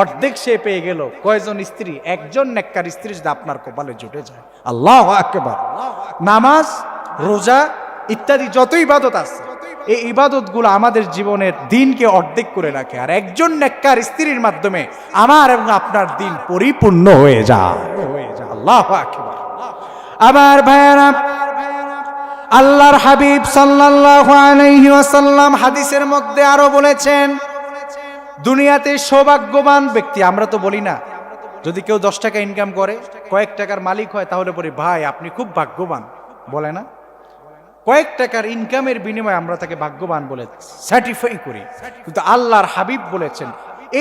অর্ধেক সে পেয়ে গেল। কয়জন স্ত্রী? একজন নেককার স্ত্রী যদি আপনার কপালে জুটে যায়। আল্লাহু আকবার। নামাজ, রোজা ইত্যাদি যত ইবাদত আছে, এই ইবাদতগুলো আমাদের জীবনের দিনকে অর্ধেক করে রাখে। আর একজন নেককার স্ত্রীর মাধ্যমে আমার এবং আপনার দিন পরিপূর্ণ হয়ে যায়। আল্লাহু আকবার। আমার ভাইয়েরা, আল্লাহর হাবিব সাল্লাল্লাহু আলাইহি ওয়াসাল্লাম হাদিসের মধ্যে আরো বলেছেন, দুনিয়াতে সৌভাগ্যবান ব্যক্তি, আমরা তো বলি না, যদি কেউ 10 টাকা ইনকাম করে, কয়েক টাকার মালিক হয়, তাহলে বলি ভাই আপনি খুব ভাগ্যবান, বলে না? কয়েক টাকার ইনকামের বিনিময়ে আমরা তাকে ভাগ্যবান বলে সার্টিফাই করি। কিন্তু আল্লাহর হাবিব বলেছেন,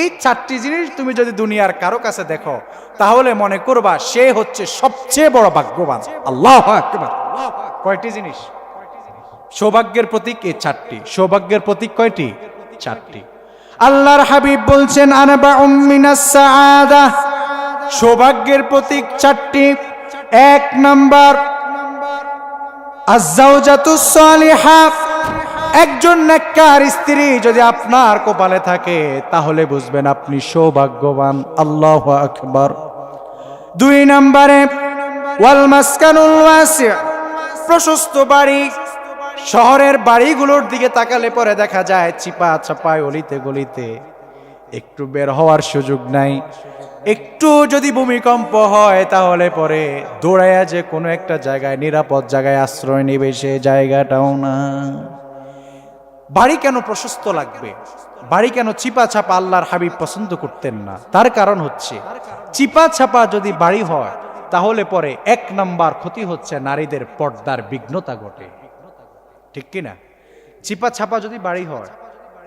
এই 4টি জিনিস তুমি যদি দুনিয়ার কারো কাছে দেখো, তাহলে মনে করবা সে হচ্ছে সবচেয়ে বড় ভাগ্যবান। আল্লাহু আকবার। কয়টি জিনিস? সৌভাগ্যের প্রতীক এই 4টি। সৌভাগ্যের প্রতীক কয়টি? 4টি। আল্লাহর হাবিব বলছেন, আনবাউম মিনাস সাআদা। সৌভাগ্যের প্রতীক 4টি। 1 নাম্বার আয-যাওজাতুস সালিহা। একজন নেককার স্ত্রী যদি আপনার কপালে থাকে, তাহলে বুঝবেন আপনি সৌভাগ্যবান। আল্লাহু আকবার। 2 নম্বরে ওয়াল মাসকানুল ওয়াসি', প্রশস্ত বাড়ি। শহরের বাড়িগুলোর দিকে তাকালে পরে দেখা যায় চিপা চাপায় অলিতে গলিতে, একটু বের হওয়ার সুযোগ নাই। একটু যদি ভূমিকম্প হয় তাহলে পরে দৌড়াইয়া যে কোনো একটা জায়গায়, নিরাপদ জায়গায় আশ্রয় নেবে, সে জায়গাটাও না। বাড়ি কেন প্রশস্ত লাগবে? বাড়ি কেন চিপা ছাপা আল্লাহর হাবিব পছন্দ করতেন না? তার কারণ হচ্ছে, চিপা ছাপা যদি বাড়ি হয় তাহলে পরে 1 নাম্বার ক্ষতি হচ্ছে নারীদের পর্দার বিঘ্নতা ঘটে। ঠিক কিনা? চিপা ছাপা যদি বাড়ি হয়,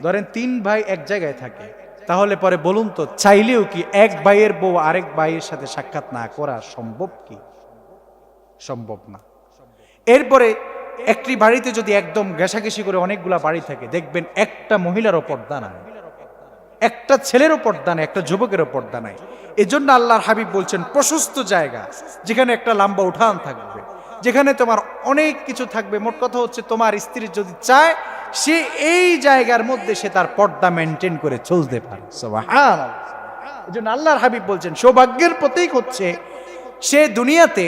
ধরেন 3 ভাই এক জায়গায় থাকে, তাহলে পরে বলুন তো, চাইলেও কি এক ভাইয়ের বউ আরেক ভাইয়ের সাথে সাক্ষাৎ না করা সম্ভব? কি সম্ভব না। এরপরে একটি বাড়িতে যদি একদম ঘেঁষাঘেঁষি করে অনেকগুলা বাড়ি থাকে, দেখবেন একটা মহিলারও পর্দা নাই। একটা ছেলেরও পর্দা নাই, একটা যুবকেরও পর্দা নাই। এজন্য আল্লাহর হাবিব বলছেন প্রশস্ত জায়গা, যেখানে একটা লম্বা উঠান থাকবে, যেখানে তোমার অনেক কিছু থাকবে। মোট কথা হচ্ছে তোমার স্ত্রী যদি চায় সে এই জায়গার মধ্যে সে তার পর্দা মেনটেন করে চলতে পারে। সুবহানাল্লাহ। এজন্য আল্লাহর হাবিব বলছেন সৌভাগ্যের প্রতীক হচ্ছে সে দুনিয়াতে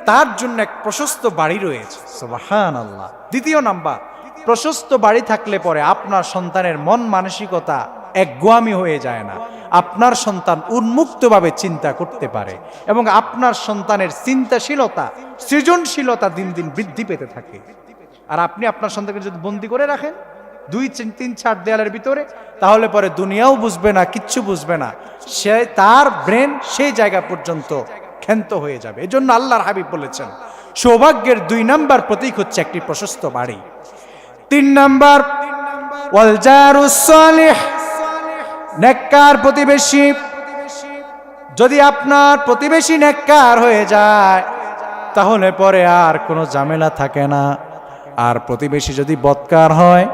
তার জন্য এক প্রশস্ত বাড়ি রয়েছে। সুবহানাল্লাহ। দ্বিতীয় নাম্বার, প্রশস্ত বাড়ি থাকলে পরে আপনার সন্তানের মন মানসিকতা একগুয়ামি হয়ে যায় না। আপনার সন্তান উন্মুক্তভাবে চিন্তা করতে পারে এবং আপনার সন্তানের চিন্তাশীলতা, সৃজনশীলতা দিন দিন বৃদ্ধি পেতে থাকে। আর আপনি আপনার সন্তানকে যদি বন্দি করে রাখেন 2-3-4 দেয়ালের ভিতরে, তাহলে পরে দুনিয়াও বুঝবে না, কিচ্ছু বুঝবে না, সে তার ব্রেন সেই জায়গা পর্যন্ত ক্ষান্ত হয়ে যাবে। এজন্য আল্লাহর হাবিব বলেছেন সৌভাগ্যের 2 নাম্বার প্রতীক হচ্ছে একটি প্রশস্ত বাড়ি। 3 নাম্বার, ওয়াল জারুস সালিহ, নেককার প্রতিবেশী। যদি আপনার প্রতিবেশী নেককার হয়ে যায় তাহলে পরে আর কোনো ঝামেলা থাকে না। আর প্রতিবেশী যদি বদকার হয়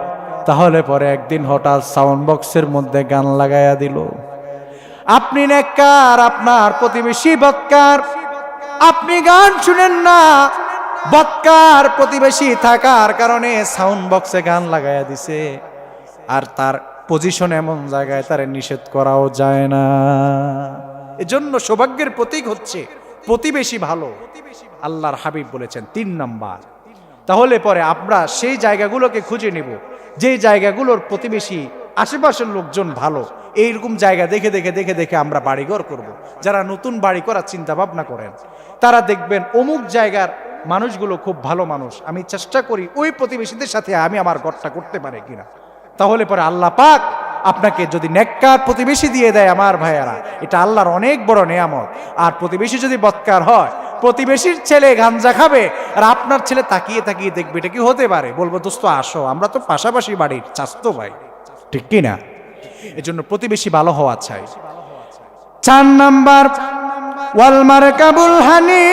তাহলে পরে একদিন হঠাৎ সাউন্ড বক্সের মধ্যে গান লাগাইয়া দিল। আপনি নেককার, আপনার প্রতিবেশী বদকার, আপনি গান শুনেন না, বদকার প্রতিবেশী থাকার কারণে সাউন্ড বক্সে গান লাগাইয়া দিছে। আর তার পজিশন এমন জায়গায় তারে নিষেধ করাও যায় না। এজন্য সৌভাগ্যের প্রতীক হচ্ছে প্রতিবেশী ভালো। আল্লাহর হাবিব বলেছেন 3 নাম্বার। তাহলে পরে আমরা সেই জায়গাগুলোকে খুঁজে নেব যে জায়গাগুলোর প্রতিবেশী আশেপাশের লোকজন ভালো। এইরকম জায়গা দেখে দেখে দেখে দেখে আমরা বাড়িঘর করব। যারা নতুন বাড়ি করার চিন্তা ভাবনা করেন তারা দেখবেন অমুক জায়গার মানুষগুলো খুব ভালো মানুষ, আমি চেষ্টা করি ওই প্রতিবেশীদের সাথে আমি আমার ঘরটা করতে পারি কিনা। তাহলে পরে আল্লাহ পাক আপনাকে যদি নেককার প্রতিবেশী দিয়ে দেয় আমার ভাইয়ারা, এটা আল্লাহর অনেক বড় নিয়ামত। আর প্রতিবেশী যদি বদকার হয়, প্রতিবেশীর ছেলে গাঞ্জা খাবে আর আপনার ছেলে তাকিয়ে তাকিয়ে দেখবে, এটা কি হতে পারে? বলবো দোস্ত আসো, আমরা তো পাশাপাশি বাড়ির চাস্তো ভাই, ঠিক কি না? এজন্য প্রতিবেশী ভালো হওয়া চাই। 4 নাম্বার, ওয়াল মারকাবুল হানি,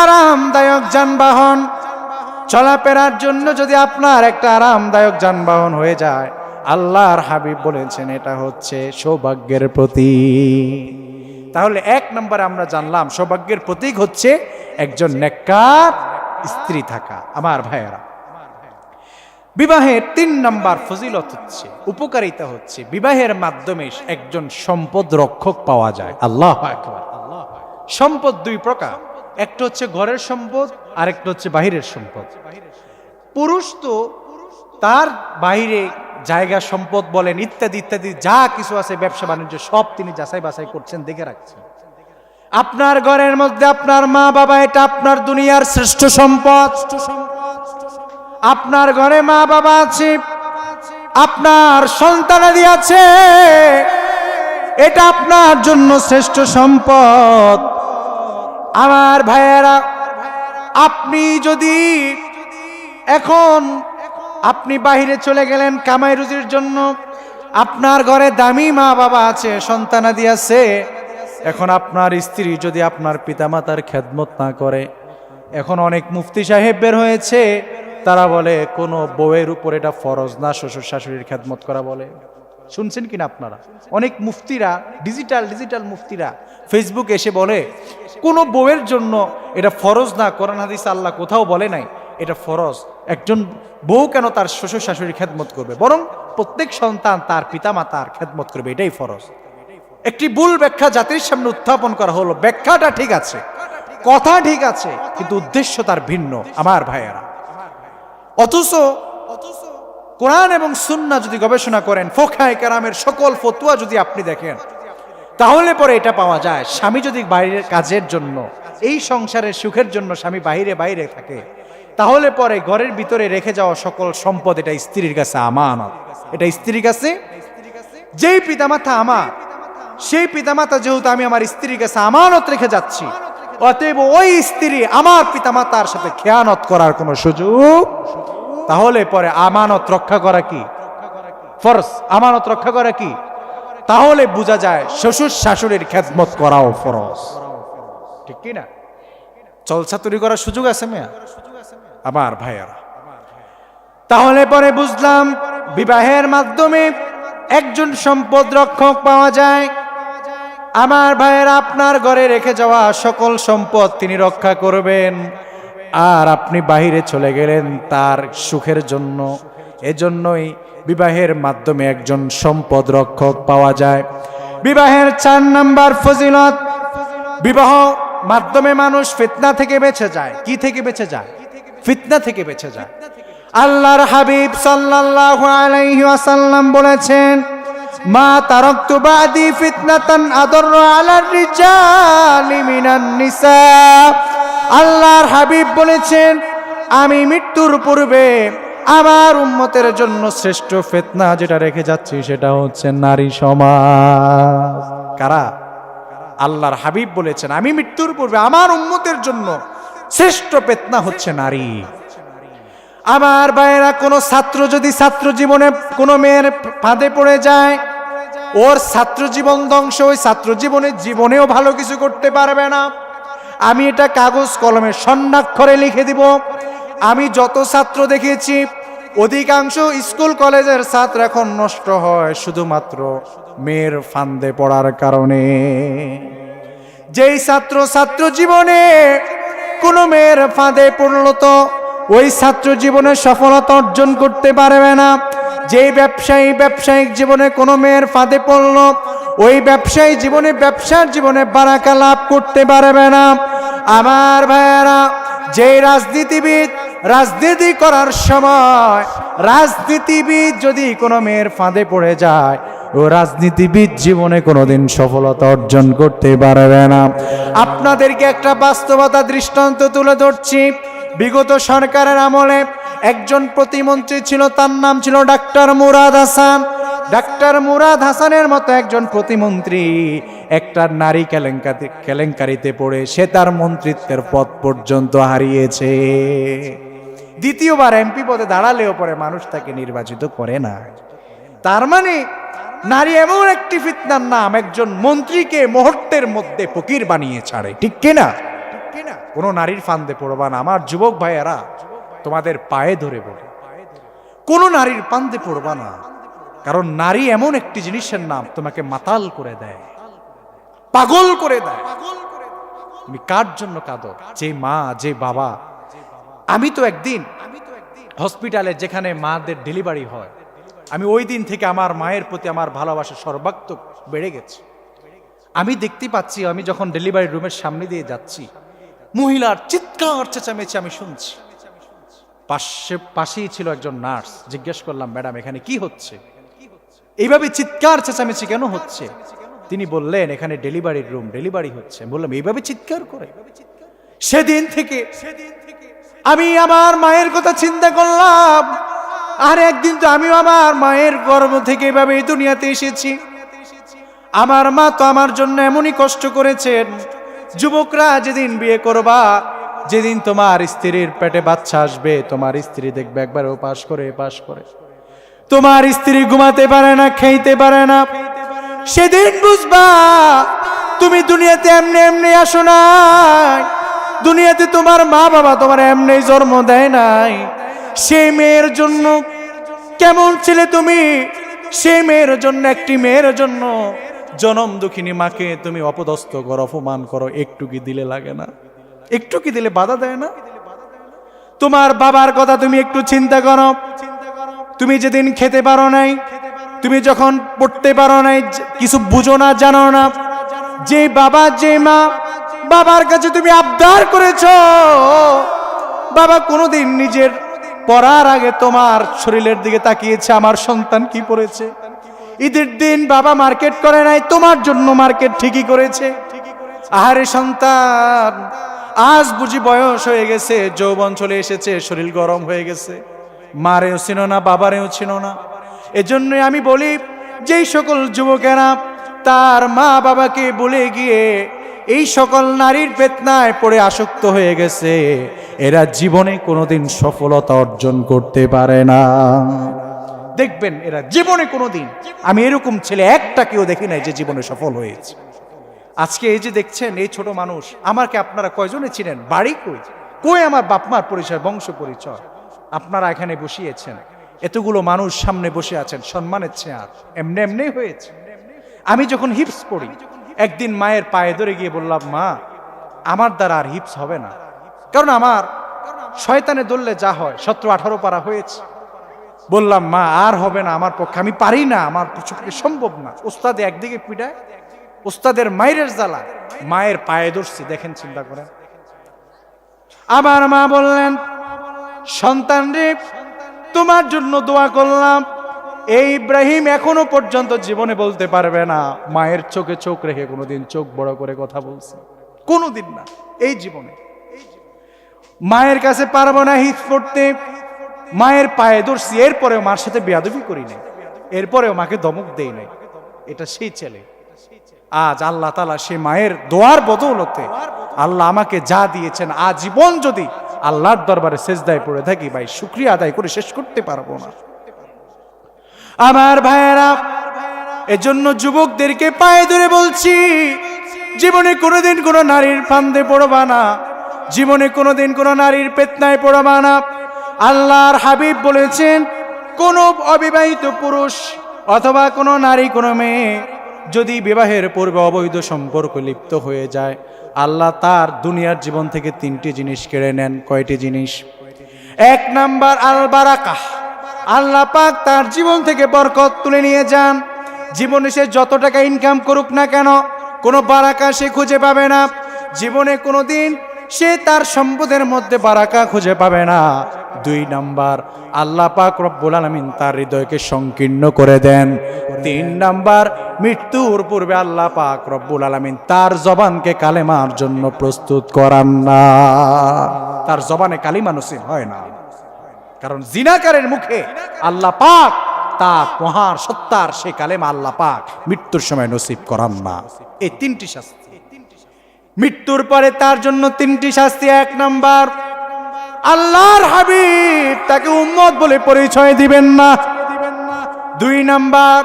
আরামদায়ক যানবাহন। চলাফেরার জন্য যদি আপনার একটা আরামদায়ক যানবাহন হয়ে যায়, আল্লাহর হাবিব বলেছেন এটা হচ্ছে সৌভাগ্যের প্রতীক। তাহলে 1 নম্বরে আমরা জানলাম সৌভাগ্যের প্রতীক হচ্ছে একজন নেককার স্ত্রী থাকা। আমার ভাইয়েরা, বিবাহের 3 নাম্বার ফজিলত হচ্ছে, উপকারিতা হচ্ছে বিবাহের মাধ্যমে একজন সম্পদ রক্ষক পাওয়া যায়। আল্লাহু আকবার। সম্পদ 2 প্রকার, একটা হচ্ছে ঘরের সম্পদ আর একটা হচ্ছে বাহিরের সম্পদ। পুরুষ তো তার বাইরে জায়গা সম্পদ বলেন ইত্যাদি ইত্যাদি যা কিছু আছে ব্যবসা বাণিজ্য সব তিনি যাচাই বাছাই করছেন, দেখে রাখছেন। আপনার ঘরের মধ্যে আপনার মা বাবা, এটা আপনার দুনিয়ার শ্রেষ্ঠ সম্পদ। আপনার ঘরে মা বাবা আছে, আপনার সন্তানাদি আছে, এটা আপনার জন্য শ্রেষ্ঠ সম্পদ। আমার ভাইয়েরা, আপনি যদি এখন আপনি বাহিরে চলে গেলেন কামাই রুজির জন্য, আপনার ঘরে দামি মা বাবা আছে, সন্তানাদি আছে, এখন আপনার স্ত্রী যদি আপনার পিতামাতার খেদমত না করে, এখন অনেক মুফতি সাহেব বের হয়েছে, তারা বলে কোনো বউয়ের উপর এটা ফরজ না শ্বশুর শাশুড়ির খেদমত করা। বলে শুনছেন কিনা আপনারা? অনেক মুফতিরা, ডিজিটাল মুফতিরা ফেসবুকে এসে বলে কোনো বউয়ের জন্য এটা ফরজ না, কোরআন হাদিসে আল্লাহ কোথাও বলে নাই এটা ফরজ। একজন বউ কেন তার শ্বশুর শাশুড়ির খেদমত করবে, বরং প্রত্যেক সন্তান তার পিতামাতার খেদমত করবে, এটাই ফরজ। একটি ভুল ব্যাখ্যা জাতির সামনে উত্থাপন করা হলো। ব্যাখ্যাটা ঠিক আছে, কথা ঠিক আছে, কিন্তু উদ্দেশ্য তার ভিন্ন। আমার ভাইয়েরা, অথচ কোরআন এবং সুন্নাহ যদি গবেষণা করেন, ফোকায়ে কেরামের সকল ফতোয়া যদি আপনি দেখেন, তাহলে পরে এটা পাওয়া যায় স্বামী যদি বাইরের কাজের জন্য, এই সংসারের সুখের জন্য স্বামী বাইরে থাকে, তাহলে পরে ঘরের ভিতরে রেখে যাওয়া সকল সম্পদ এটা স্ত্রীর কাছে আমানত। এটা স্ত্রীর কাছে, যেই পিতামাতা আমার, সেই পিতামাতা যেহেতু আমি আমার স্ত্রীর কাছে আমানত রেখে যাচ্ছি, অতএব ওই স্ত্রী আমার পিতামাতার সাথে খেয়ানত করার কোনো সুযোগ, তাহলে পরে আমানত রক্ষা করা কি ফরজ? আমানত রক্ষা করা কি? তাহলে বোঝা যায় শ্বশুর শাশুড়ির খেদমত করাও ফরজ, ঠিক কি না? চলছাতুরি করার সুযোগ আছে মেয়া আমার ভাইয়ারা। তাহলে পরে বুঝলাম বিবাহের মাধ্যমে একজন সম্পদ রক্ষক পাওয়া যায়। আমার ভাইয়ের আপনার ঘরে রেখে যাওয়া সকল সম্পদ তিনি রক্ষা করবেন। আর আপনি বাহিরে চলে গেলেন তার সুখের জন্য। এজন্যই বিবাহের মাধ্যমে একজন সম্পদ রক্ষক পাওয়া যায়। বিবাহের 4 নাম্বার ফজিলত, বিবাহ মাধ্যমে মানুষ ফিতনা থেকে বেঁচে যায়। কি থেকে বেঁচে যায়? ফিতনা থেকে বেঁচে যায়। আল্লাহর হাবিব সাল্লাল্লাহু আলাইহি ওয়াসাল্লাম বলেছেন, মা তারাকতু বাদি ফিতনাতান আদাররু আলার রিজালি মিনান নিসা। আল্লাহর হাবিব বলেছেন, আমি মৃত্যুর পূর্বে আমার উম্মতের জন্য শ্রেষ্ঠ ফিতনা যেটা রেখে যাচ্ছি সেটা হচ্ছে নারী সমাজ। কারা? আল্লাহর হাবিব বলেছেন, আমি মৃত্যুর পূর্বে আমার উম্মতের জন্য শ্রেষ্ঠ ফিতনা হচ্ছে নারী। আমার ভাইয়েরা, কোনো ছাত্র যদি ছাত্র জীবনে কোনো মেয়ের ফাঁদে পড়ে যায়, ওর ছাত্র জীবন ধ্বংস। ওই ছাত্র জীবনেও ভালো কিছু করতে পারবে না। আমি এটা কাগজ কলমে স্বর্ণাক্ষরে লিখে দিব। আমি যত ছাত্র দেখেছি, অধিকাংশ স্কুল কলেজের ছাত্র এখন নষ্ট হয় শুধুমাত্র মেয়ের ফাঁদে পড়ার কারণে। যেই ছাত্র জীবনে কোনো মেয়ের ফাঁদে পড়লো তো ওই ছাত্র জীবনে সফলতা অর্জন করতে পারবে না। যেই ব্যবসায়িক জীবনে কোনো মেয়ের ফাঁদে পড়লো, ওই ব্যবসার জীবনে বারাকা লাভ করতে পারবে না। আমার ভাইয়েরা, যেই রাজনীতিবিদ রাজনীতি করার সময় রাজনীতিবিদ যদি কোনো মেয়ের ফাঁদে পড়ে যায়, ও রাজনীতিবিদ জীবনে কোনোদিন সফলতা অর্জন করতে পারবে না। আপনাদেরকে একটা বাস্তবতা দৃষ্টান্ত তুলে ধরছি। বিগত সরকারের আমলে একজন প্রতিমন্ত্রী ছিল, তার নাম ছিল ডাক্তার মুরাদ হাসান। ডাক্তার মুরাদ হাসানের মতো একজন প্রতিমন্ত্রী একটা নারী কেলেঙ্কারিতে পড়ে সে তার মন্ত্রিত্বের পদ পর্যন্ত হারিয়েছে। দ্বিতীয়বার এমপি পদে দাঁড়ালেও পরে মানুষ তাকে নির্বাচিত করে না। তার মানে নারী এমন একটি ফিতনার নাম, একজন মন্ত্রীকে মুহূর্তের মধ্যে ফকির বানিয়ে ছাড়ে। ঠিক কিনা? কোন নারীর ফান্দে পড়বা না। আমার যুবক ভাইয়েরা, তোমাদের পায়ে ধরে বলে, কোন নারীর ফান্দে পড়বা না। কারণ নারী এমন একটি জিনিসের নাম, তোমাকে মাতাল করে দেয়, পাগল করে দেয়। তুমি কার জন্য কাঁদো? যে মা, যে বাবা। আমি তো একদিন হসপিটালে যেখানে মাদের ডেলিভারি হয়, আমি ওই দিন থেকে আমার মায়ের প্রতি আমার ভালোবাসা সর্বাত্মক বেড়ে গেছে। আমি দেখতে পাচ্ছি, আমি যখন ডেলিভারি রুমের সামনে দিয়ে যাচ্ছি, মহিলার চিৎকার চেঁচামেচি আমি শুনছি। পাশেই ছিল একজন নার্স। জিজ্ঞেস করলাম, ম্যাডাম এখানে কি হচ্ছে? এইভাবে চিৎকার চেঁচামেচি কেন হচ্ছে? তিনি বললেন, এখানে ডেলিভারির রুম, ডেলিভারি হচ্ছে। বললাম, এইভাবে চিৎকার করে? সেদিন থেকে আমি আমার মায়ের কথা চিন্তা করলাম। আর একদিন তো আমিও আমার মায়ের গর্ভ থেকে এভাবে এই দুনিয়াতে এসেছি। আমার মা তো আমার জন্য এমনই কষ্ট করেছেন। যুবকরা, যেদিন বিয়ে করবা, যেদিন তোমার স্ত্রীর পেটে বাচ্চা আসবে, তোমার স্ত্রী দেখবে একবার ও পাশ করে তোমার স্ত্রী ঘুমাতে পারে না, খাইতে পারে না। সেদিন বুঝবা তুমি দুনিয়াতে এমনি আসো নাই। দুনিয়াতে তোমার মা বাবা তোমার এমনি জন্ম দেয় নাই। সেই মেয়ের জন্য কেমন ছেলে তুমি? সেই মেয়ের জন্য, একটি মেয়ের জন্য জনম দুঃখিনী মাকে তুমি অপদস্থ করো, অপমান করো। একটু কি দিলে লাগে না? একটু কি দিলে বাধা দেয় না? তোমার বাবার কথা তুমি একটু চিন্তা করো। তুমি যেদিন খেতে পারো নাই, তুমি যখন পড়তে পারো নাই, কিছু বুঝো না, জানো না, যে বাবা, যে মা, বাবার কাছে তুমি আবদার করেছো, বাবা কোনোদিন নিজের পড়ার আগে তোমার শরীরের দিকে তাকিয়েছে, আমার সন্তান কি পড়েছে? ঈদের দিন বাবা মার্কেট করে নাই, তোমার জন্য মার্কেট ঠিকই করেছে। আহারে সন্তান, আজ বুঝি বয়স হয়ে গেছে, যৌবন চলে এসেছে, শরীর গরম হয়ে গেছে, মারেও ছিল না, বাবারেও ছিল না। এজন্যই আমি বলি, যেই সকল যুবকেরা তার মা বাবাকে বলে গিয়ে এই সকল নারীর ফিতনায় পড়ে আসক্ত হয়ে গেছে, এরা জীবনে কোনোদিন সফলতা অর্জন করতে পারে না। দেখবেন এরা জীবনে কোনোদিন, আমি এরকম ছেলে একটাকেও দেখি নাই যে জীবনে সফল হয়েছে। আজকে এই যে দেখছেন, এই ছোট মানুষ, আমাকে আপনারা কয়জনে চিনেন? বাড়ি কই? আমার বাপমার পরিচয়, বংশ পরিচয় আপনারা এখানে বসিয়েছেন। এতগুলো মানুষ সামনে বসে আছেন, সম্মানের চেয়ার এমনি এমনি হয়েছে। আমি যখন হিপস পড়ি, একদিন মায়ের পায়ে ধরে গিয়ে বললাম, মা আমার দ্বারা আর হিপস হবে না, কারণ আমার শয়তানে দললে যা হয় 17-18 পারা হয়েছে। বললাম, মা আর হবে না আমার পক্ষে, আমি পারি না, আমার পক্ষে সম্ভব না। ওস্তাদে একদিকে পিটায়, ওস্তাদের মায়ের জ্বালা, মায়ের পায়ে ধরছি। দেখেন, চিন্তা করেন। আমার মা বললেন, সন্তান রে, তোমার জন্য দোয়া করলাম। এই ইব্রাহিম এখনো পর্যন্ত জীবনে বলতে পারবে না মায়ের চোখে চোখ রেখে কোনোদিন চোখ বড় করে কথা বলছে, কোনোদিন না এই জীবনে। মায়ের কাছে পারবো না হিপস পড়তে, মায়ের পায়ে ধরছি, এরপরেও মার সাথে বেয়াদবি করি নাই, এরপরেও মাকে ধমক দেই নাই। এটা সেই ছেলে। আজ আল্লাহ তাআলা সে মায়ের দোয়ার বদৌলতে আল্লাহ আমাকে যা দিয়েছেন, আজীবন যদি আল্লাহর দরবারে সেজদায় পড়ে থাকি, ভাই শুকরিয়া আদায় করে শেষ করতে পারবো না। আমার ভাইয়েরা, এজন্য যুবকদেরকে পায়ে ধরে বলছি, জীবনে কোনোদিন কোনো নারীর ফান্দে পড়বা না, জীবনে কোনোদিন কোনো নারীর পেতনায় পড়বা না। আল্লাহর হাবিব বলেছেন, কোন অবিবাহিত পুরুষ অথবা কোনো নারী, কোনো মেয়ে যদি বিবাহের পূর্বে অবৈধ সম্পর্ক লিপ্ত হয়ে যায়, আল্লাহ তার দুনিয়ার জীবন থেকে 3টি জিনিস কেড়ে নেন। কয়টি জিনিস? 1 নাম্বার আল বারাকাহ, আল্লাহ পাক তার জীবন থেকে বরকত তুলে নিয়ে যান। জীবনে সে যত টাকা ইনকাম করুক না কেন, কোনো বারাকা সে খুঁজে পাবে না। জীবনে কোনোদিন সে তার সম্পদের মধ্যে বারাকা খুঁজে পাবে না। 2 নাম্বার, আল্লাহ পাক রব্বুল আলামিন তার হৃদয়কে সংকীর্ণ করে দেন। 3 নাম্বার, মৃত্যুর পূর্বে আল্লাহ পাক রব্বুল আলামিন তার জবানকে কালেমার জন্য প্রস্তুত করান না। তার জবানে কালিমা নসিব হয় না, কারণ জিনাকারের মুখে আল্লাহ পাক তার মহান সত্তার সেই কালেমা আল্লাহ পাক মৃত্যুর সময় নসিব করান না। এই 3টি শাস্তি, মৃত্যুর পরে তার জন্য 3টি শাস্তি। 1 নাম্বার, আল্লাহর হাবিব তাকে উম্মত বলে পরিচয় দিবেন না। 2 নাম্বার,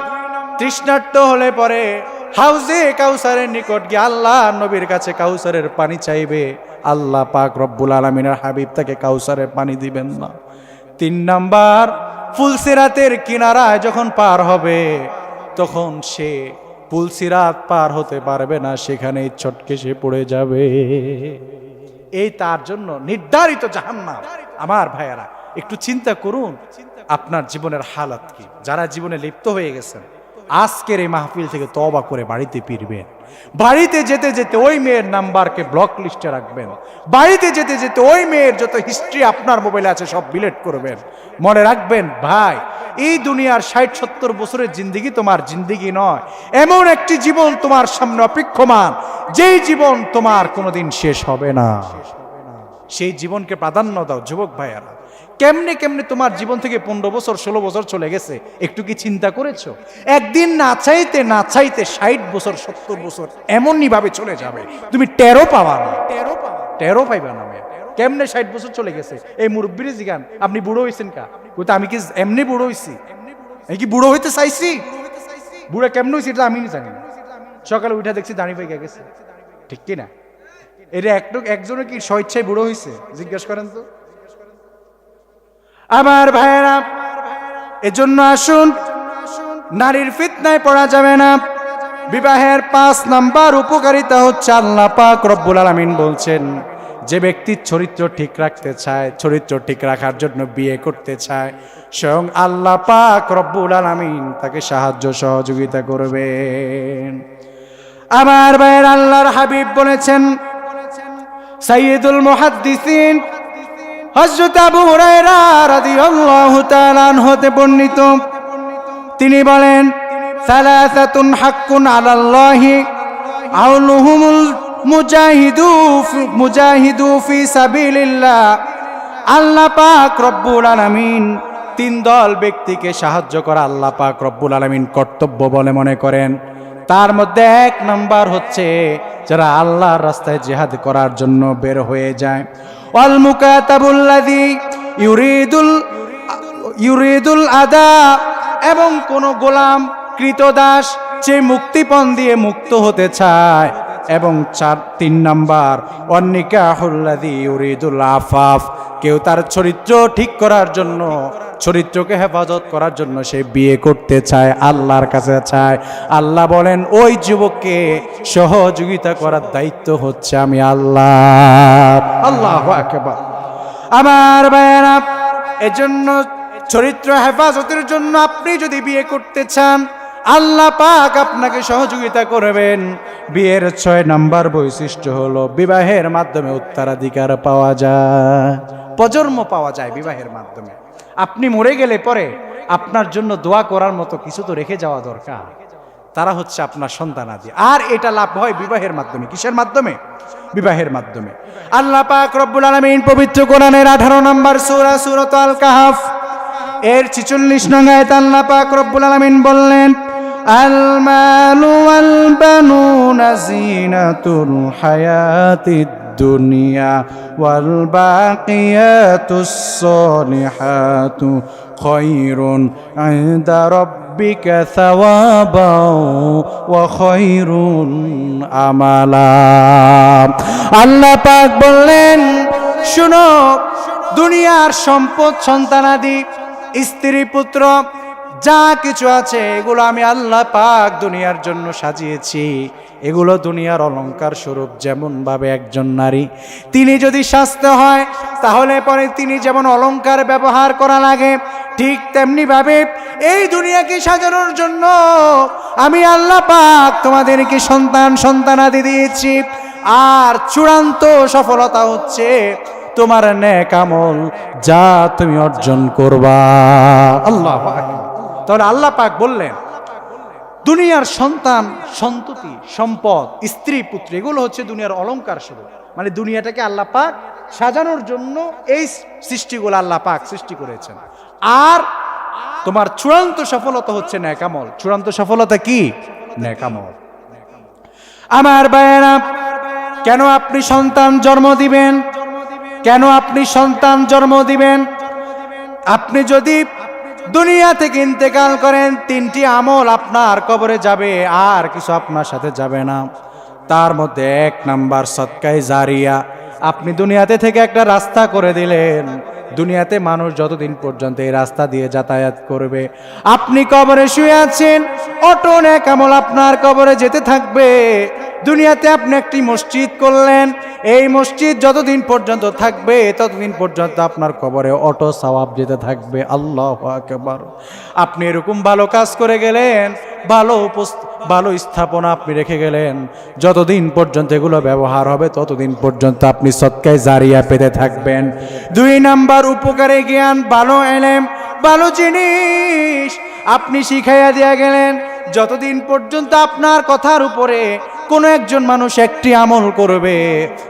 তৃষ্ণার্ত হলে পরে হাউজে কাউসারের নিকট গিয়ে আল্লাহ নবীর কাছে কাউসারের পানি চাইবে, আল্লাহ পাক রব্বুল আলামিনের হাবিব তাকে কাউসারের পানি দিবেন না। 3 নাম্বার, ফুলসিরাতের কিনারায় যখন পার হবে, তখন সে ফুলসিরাত পার হতে পারবে না, সেখানে ছটকে সে পড়ে যাবে। এই তার জন্য নির্ধারিত জাহান্নাম। আমার ভাইয়েরা, একটু চিন্তা করুন আপনার জীবনের হালাত কি। যারা জীবনে লিপ্ত হয়ে গেছেন, আজকের এই মাহফিল থেকে তওবা করে বাড়িতে ফিরবেন। বাড়িতে যেতে যেতে ওই মেয়ের নাম্বারকে ব্লক লিস্টে রাখবেন। বাড়িতে যেতে যেতে ওই মেয়ের যত হিস্ট্রি আপনার মোবাইলে আছে সব ডিলিট করবেন। মনে রাখবেন ভাই, এই দুনিয়ার 60-70 বছরের জিন্দেগি তোমার জিন্দেগি নয়। এমন একটি জীবন তোমার সামনে অপেক্ষমান, যেই জীবন তোমার কোনোদিন শেষ হবে না। সেই জীবনকে প্রাধান্য দাও যুবক ভাইয়ারা। কেমনে কেমনে তোমার জীবন থেকে 15 বছর 16 বছর চলে গেছে, একটু কি চিন্তা করেছো? একদিন না চাইতে না চাইতে 60 বছর 70 বছর এমনই ভাবে চলে যাবে, তুমি টেরও পাবা না, টেরও পাইবা না। কেমনে 60 বছর চলে গেছে। এই মুরব্বীর জিগান, আপনি বুড়ো হয়েছেন কা? আমি কি এমনি বুড়ো হয়েছি? আমি কি বুড়ো হইতে চাইছি? বুড়ো কেমনে হয়েছি এটা আমি জানি না। সকালে উঠে দেখছি দাঁড়িয়ে পেয়ে গেছে, ঠিক কিনা? এটা একজনে কি স্বেচ্ছায় বুড়ো হয়েছে? জিজ্ঞেস করেন তো। আমার ভাইয়েরা, এজন্য আসুন, নারীর ফিতনায় পড়া যাবে না। বিবাহের 5 নাম্বার উপকারিতা হচ্ছে, আল্লাহ পাক রব্বুল আলামিন বলছেন, যে ব্যক্তি চরিত্র ঠিক রাখতে চায়, চরিত্র ঠিক রাখার জন্য বিয়ে করতে চায়, স্বয়ং আল্লাহ পাক রব্বুল আলামিন তাকে সাহায্য সহযোগিতা করবেন। আমার ভাইয়ের, আল্লাহর হাবিব বলেছেন, সাইয়্যিদুল মুহাদ্দিসিন হযরত আবু হুরায়রা রাদিয়াল্লাহু তাআলা আনহু হতে বর্ণিত, তিনি বলেন, সালাসাতুন হাক্কুন আলাল্লাহি আউনুহুমুল মুজাহিদু ফি সাবিলিল্লাহ। আল্লাহ পাক রব্বুল আলামিন 3 দল ব্যক্তিকে সাহায্য করা আল্লাহ পাক রব্বুল আলামিন কর্তব্য বলে মনে করেন। তার মধ্যে 1 নাম্বার হচ্ছে যারা আল্লাহর রাস্তায় জিহাদ করার জন্য বের হয়ে যায়। ওয়াল মুকাতাবুল্লাযী ইউরিদুল আদা, এবং কোন গোলাম কৃতদাস যে মুক্তিপণ দিয়ে মুক্ত হতে চায়। এবং 3 নাম্বার ওয়ান নিকাহুল্লাযী ইউরিদুল আফাফ, কেউ তার চরিত্র ঠিক করার জন্য, চরিত্রকে হেফাজত করার জন্য সে বিয়ে করতে চায়, আল্লাহর কাছে চায়। আল্লাহ বলেন ওই যুবককে সহযোগিতা করার দায়িত্ব হচ্ছে আমি আল্লাহ। আল্লাহু আকবার। আমার ভাইয়েরা, এজন্য চরিত্র হেফাজতের জন্য আপনি যদি বিয়ে করতে চান, আল্লাহ পাক আপনাকে সহযোগিতা করবেন। বিয়ের 6 নাম্বার বৈশিষ্ট্য হলো বিবাহের মাধ্যমে উত্তরাধিকার পাওয়া যায়, প্রজন্ম পাওয়া যায় বিবাহের মাধ্যমে। আপনি মরে গেলে পরে আপনার জন্য দোয়া করার মতো কিছু তো রেখে যাওয়া দরকার, তারা হচ্ছে আপনার সন্তানাদি। আর এটা লাভ হয় বিবাহের মাধ্যমে। কিসের মাধ্যমে? বিবাহের মাধ্যমে। আল্লাহ পাক রব্বুল আলামিন পবিত্র কোরআনের 18 নম্বর সূরা সূরাতুল কাহফ এর 46 নং আয়াতে আল্লাহ পাক রব্বুল আলামিন বললেন, আল মালু ওয়াল বানুনা জিনাতুল হায়াতিদ দুনিয়া ওয়াল বাকিয়াতুস সলিহাতু খায়রুন ইনদা রাব্বিকা সাওয়াবাও ওয়া খায়রুন আমালা। আল্লাহ পাক বললেন, শুনো, দুনিয়ার সম্পদ, সন্তানাদি, স্ত্রী, পুত্র, যা কিছু আছে এগুলো আমি আল্লাহ পাক দুনিয়ার জন্য সাজিয়েছি। এগুলো দুনিয়ার অলংকার স্বরূপ। যেমন ভাবে একজন নারী তিনি যদি স্বাস্থ্য হয় তাহলে পরে তিনি যেমন অলংকার ব্যবহার করা লাগে, ঠিক তেমনি ভাবে এই দুনিয়াকে সাজানোর জন্য আমি আল্লাহ পাক তোমাদেরকে সন্তানাদি দিয়েছি। আর চূড়ান্ত সফলতা হচ্ছে তোমার নেক আমল যা তুমি অর্জন করবা। আল্লাহ পাক, তাহলে আল্লাহ পাক বললেন দুনিয়ার সন্তান, সন্ততি, সম্পদ, স্ত্রী, পুত্র এগুলো হচ্ছে দুনিয়ার অলংকার স্বরূপ। মানে দুনিয়াটাকে আল্লাহ পাক সাজানোর জন্য এই সৃষ্টিগুলো আল্লাহ পাক সৃষ্টি করেছেন। আর তোমার চূড়ান্ত সফলতা হচ্ছে নেক আমল। চূড়ান্ত সফলতা কি? নেক আমল। আমার ভাইয়েরা, কেন আপনি সন্তান জন্ম দিবেন? কেন আপনি সন্তান জন্ম দিবেন? আপনি যদি দুনিয়া থেকে ইন্তেকাল করেন, 3টি আমল আপনার কবরে যাবে, আর কিছু আপনার সাথে যাবে না। তার মধ্যে 1 নাম্বার সদকায়ে জারিয়া। আপনি দুনিয়াতে থেকে একটা রাস্তা করে দিলেন, দুনিয়াতে মানুষ যতদিন পর্যন্ত এই রাস্তা দিয়ে যাতায়াত করবে, আপনি কবরে শুয়ে আছেন, অটো নেক আমল আপনার কবরে যেতে থাকবে। দুনিয়াতে আপনি একটি মসজিদ করলেন, এই মসজিদ যতদিন পর্যন্ত থাকবে ততদিন পর্যন্ত আপনার কবরে অটো সওয়াব যেতে থাকবে। আল্লাহু আকবার। আপনি এরকম ভালো কাজ করে গেলেন, ভালো স্থাপনা আপনি রেখে গেলেন, যতদিন পর্যন্ত এগুলো ব্যবহার হবে ততদিন পর্যন্ত আপনি সদকায়ে জারিয়া পেতে থাকবেন। 2 নাম্বার উপকারে জ্ঞান, ভালো এলেম, ভালো জিনিস আপনি শিখাইয়া দিয়া গেলেন, যতদিন পর্যন্ত আপনার কথার উপরে কোনো একজন মানুষ একটি আমল করবে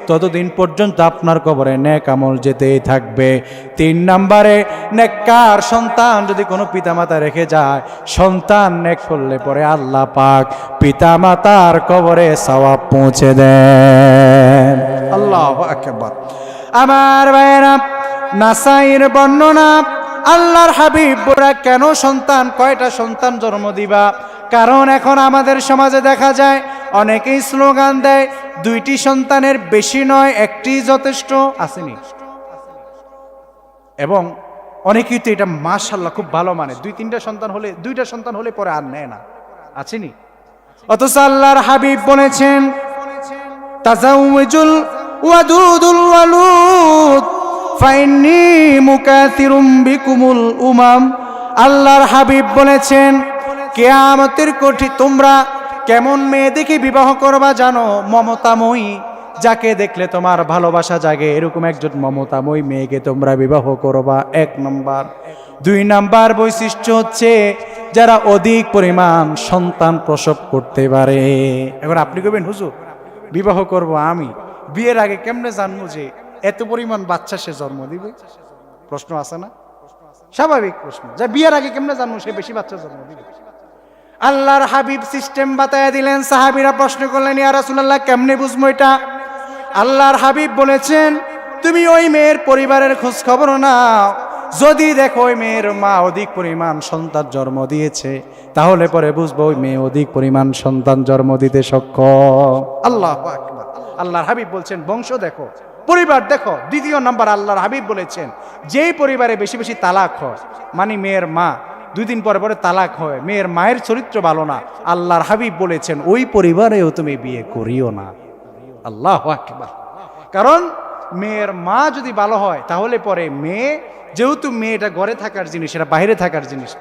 ততদিন পর্যন্ত আপনার কবরে নেক আমল যেতেই থাকবে। 3 নাম্বারে নেককার সন্তান যদি কোনো পিতামাতা রেখে যায়, সন্তান নেক করলে পরে আল্লাহ পাক পিতামাতার কবরে সওয়াব পৌঁছে দেন। আল্লাহু আকবার। আমার ভাইয়েরা, নাসাইর বর্ণনা, আল্লাহর হাবিব বলে কেন সন্তান, কয়টা সন্তান জন্ম দিবা? কারণ এখন আমাদের সমাজে দেখা যায় অনেকেই স্লোগান দেয় 2টি সন্তানের বেশি নয়, 1টি যথেষ্ট। আসেনি? এবং অনেকেই তো এটা মাশাআল্লাহ খুব ভালো মানে, 2-3টা সন্তান হলে, 2টা সন্তান হলে পরে আর নেয় না। আসেনি? অথচ আল্লাহর হাবিব বলেছেন তাজাউজুল ওয়াদুদুল ওয়ালুদ ফাইন্নী মুকাথিরুম বিকুমুল উমাম। আল্লাহর হাবিব বলেছেন কিয়ামতের কঠিন তোমরা কেমন মেয়ে দেখে বিবাহ করবা জানো? মমতাময়ী, যাকে দেখলে তোমার ভালোবাসা জাগে, এরকম একজন মমতাময়ী মেয়েকে তোমরা বিবাহ করবা। 1 নাম্বার। 2 নাম্বার বৈশিষ্ট্য হচ্ছে যারা অধিক পরিমাণ সন্তান প্রসব করতে পারে। এখন আপনি কবেন হুজুর বিবাহ করব আমি, বিয়ের আগে কেমনে জানবো যে এত পরিমাণ বাচ্চা সে জন্ম দিবে? প্রশ্ন আছে না? স্বাভাবিক প্রশ্ন, যে বিয়ের আগে কেমনে জানবো সে বেশি বাচ্চা জন্ম দিবে? আল্লাহর হাবিব সিস্টেম বাতায়া দিলেন। সাহাবীরা প্রশ্ন করলেন, ইয়া রাসূলুল্লাহ কেমনে বুঝবো এটা? আল্লাহর হাবিব বলেছেন তুমি ওই মেয়ের পরিবারের খোঁজ খবর নাও, যদি দেখো ওই মেয়ের মা অধিক পরিমাণ সন্তান জন্ম দিয়েছে তাহলে পরে বুঝবো ওই মেয়ে অধিক পরিমাণ সন্তান জন্ম দিতে সক্ষম। আল্লাহু আকবার। আল্লাহর হাবিব বলছেন বংশ দেখো, পরিবার দেখো, দ্বিতীয় নাম্বার আল্লাহর হাবিব বলেছেন যেই পরিবারে বেশি বেশি তালাক হয়, মানে মেয়ের মা 2 দিন পরে পরে তালাক হয়, মেয়ের মায়ের চরিত্র ভালো না, আল্লাহর হাবিব বলেছেন ওই পরিবারেও তুমি বিয়ে করিও না। আল্লাহু আকবার। কারণ মেয়ের মা যদি ভালো হয় তাহলে পরে মেয়ে, যেহেতু মেয়েটা ঘরে থাকার জিনিস, এটা বাইরে থাকার জিনিস,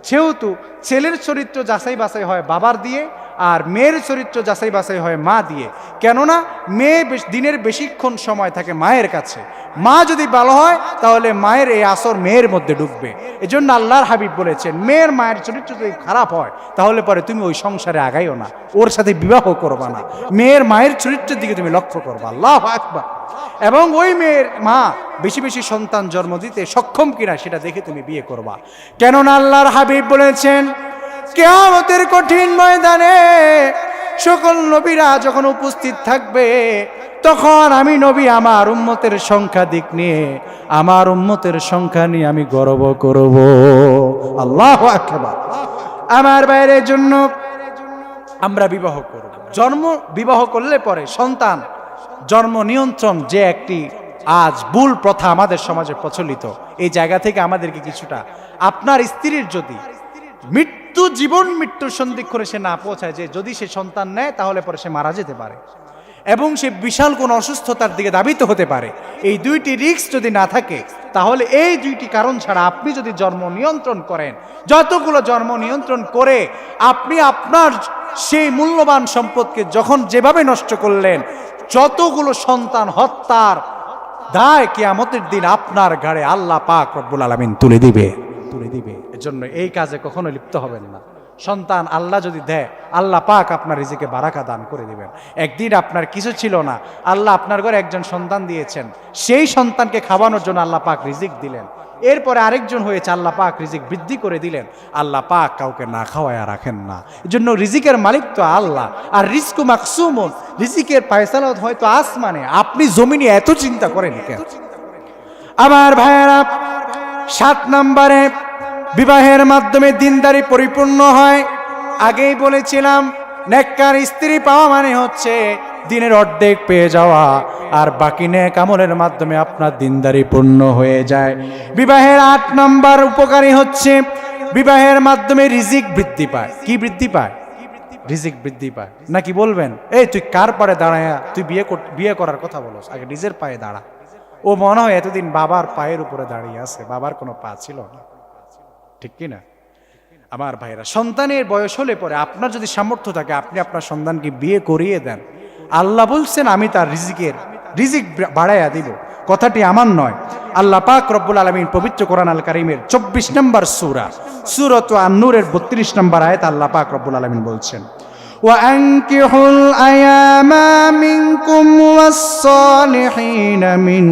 সেহেতু ছেলের চরিত্র যাচাই বাছাই হয় বাবার দিয়ে, আর মেয়ের চরিত্র যাচাই বাছাই হয় মা দিয়ে। কেননা মেয়ে দিনের বেশিক্ষণ সময় থাকে মায়ের কাছে, মা যদি ভালো হয় তাহলে মায়ের এই আসর মেয়ের মধ্যে ঢুকবে। এজন্য আল্লাহর হাবিব বলেছেন মেয়ের মায়ের চরিত্র যদি খারাপ হয় তাহলে পরে তুমি ওই সংসারে আগাইও না, ওর সাথে বিবাহ করবা না, মেয়ের মায়ের চরিত্রের দিকে তুমি লক্ষ্য করবা। আল্লাহু আকবার। এবং ওই মেয়ের মা বেশি বেশি সন্তান জন্ম দিতে সক্ষম কিনা সেটা দেখে তুমি বিয়ে করবা। কেননা আল্লাহর হাবিব বলেছেন কিয়ামতের কঠিন ময়দানে সকল নবীরা যখন উপস্থিত থাকবে তখন আমি নবী আমার উম্মতের সংখ্যা দিক নিয়ে, আমার উম্মতের সংখ্যা নিয়ে আমি গর্ব করব। আল্লাহু আকবার। আমার বাইরের জন্য আমরা বিবাহ করব। বিবাহ করলে পরে সন্তান জন্ম নিয়ন্ত্রণ যে একটি আজ ভুল প্রথা আমাদের সমাজে প্রচলিত, এই জায়গা থেকে আমাদেরকে কিছুটা, আপনার স্ত্রীর যদি জীবন মৃত্যুর সন্ধিক্ষণে সে না পৌঁছায়, যে যদি সে সন্তান নেয় তাহলে পরে সে মারা যেতে পারে এবং সে বিশাল কোন অসুস্থতার দিকে ধাবিত হতে পারে, এই 2টি রিস্ক যদি না থাকে তাহলে এই 2টি কারণ ছাড়া আপনি যদি জন্ম নিয়ন্ত্রণ করেন, যতগুলো জন্ম নিয়ন্ত্রণ করে আপনি আপনার সেই মূল্যবান সম্পদকে যখন যেভাবে নষ্ট করলেন, যতগুলো সন্তান হত্যার দায় কিয়ামতের দিন আপনার ঘাড়ে আল্লাহ পাক রব্বুল আলামিন তুলে দিবে। এজন্য এই কাজে কখনো লিপ্ত হবেন না। সন্তান আল্লাহ যদি দেয়, আল্লাহ পাক আপনার রিজিকে বারাকা দান করে দিবেন। একদিন আপনার কিছু ছিল না, আল্লাহ আপনার ঘরে একজন সন্তান দিয়েছেন, সেই সন্তানকে খাওয়ানোর জন্য আল্লাহ পাক রিজিক দিলেন, এরপরে আরেকজন হয়েছে, আল্লাহ পাক রিজিক বৃদ্ধি করে দিলেন। আল্লাহ পাক কাউকে না খাওয়ায় রাখেন না। এজন্য রিজিকের মালিক তো আল্লাহ, আর রিজকু মাকসুমুন, রিজিকের ফয়সালা হয়তো আসমানে, আপনি জমিনে এত চিন্তা করেন কেন? আমার ভাইয়েরা, 7 নম্বরে বিবাহের মাধ্যমে দিনদারি পরিপূর্ণ হয়। আগেই বলেছিলাম নেককার স্ত্রী পাওয়া মানে হচ্ছে দিনের অর্ধেক পেয়ে যাওয়া, আর বাকি নেক আমলের মাধ্যমে আপনার দিনদারি পূর্ণ হয়ে যায়। বিবাহের 8 নম্বর উপকারী হচ্ছে বিবাহের মাধ্যমে রিজিক বৃদ্ধি পায়। কি বৃদ্ধি পায়? রিজিক বৃদ্ধি পায়। নাকি বলবেন এই তুই কার পায়ে দাঁড়ায় তুই বিয়ে করার কথা বলস, আগে নিজের পায়ে দাঁড়া। ও মনে হয় এতদিন বাবার পায়ের উপরে দাঁড়িয়ে আছে, বাবার কোনো পা ছিল না, ঠিক কিনা? আমার ভাইরা, সন্তানের বয়স হলে পরে আপনার যদি সামর্থ্য থাকে আপনি আপনার সন্তানকে বিয়ে করিয়ে দেন। আল্লাহ বলছেন আমি তার রিজিক বাড়াইয়া দিব। কথাটি আমার নয়, আল্লাহ পাক রব্বুল আলামিন পবিত্র কোরআন আল কারীমের 24 নম্বর সূরা আন-নূরের 32 নম্বর আয়াত আল্লাহ পাক রব্বুল আলামিন বলছেন وَأَنكِحُوا الْأَيَامَ مِنكُمْ وَالصَّالِحِينَ مِنْ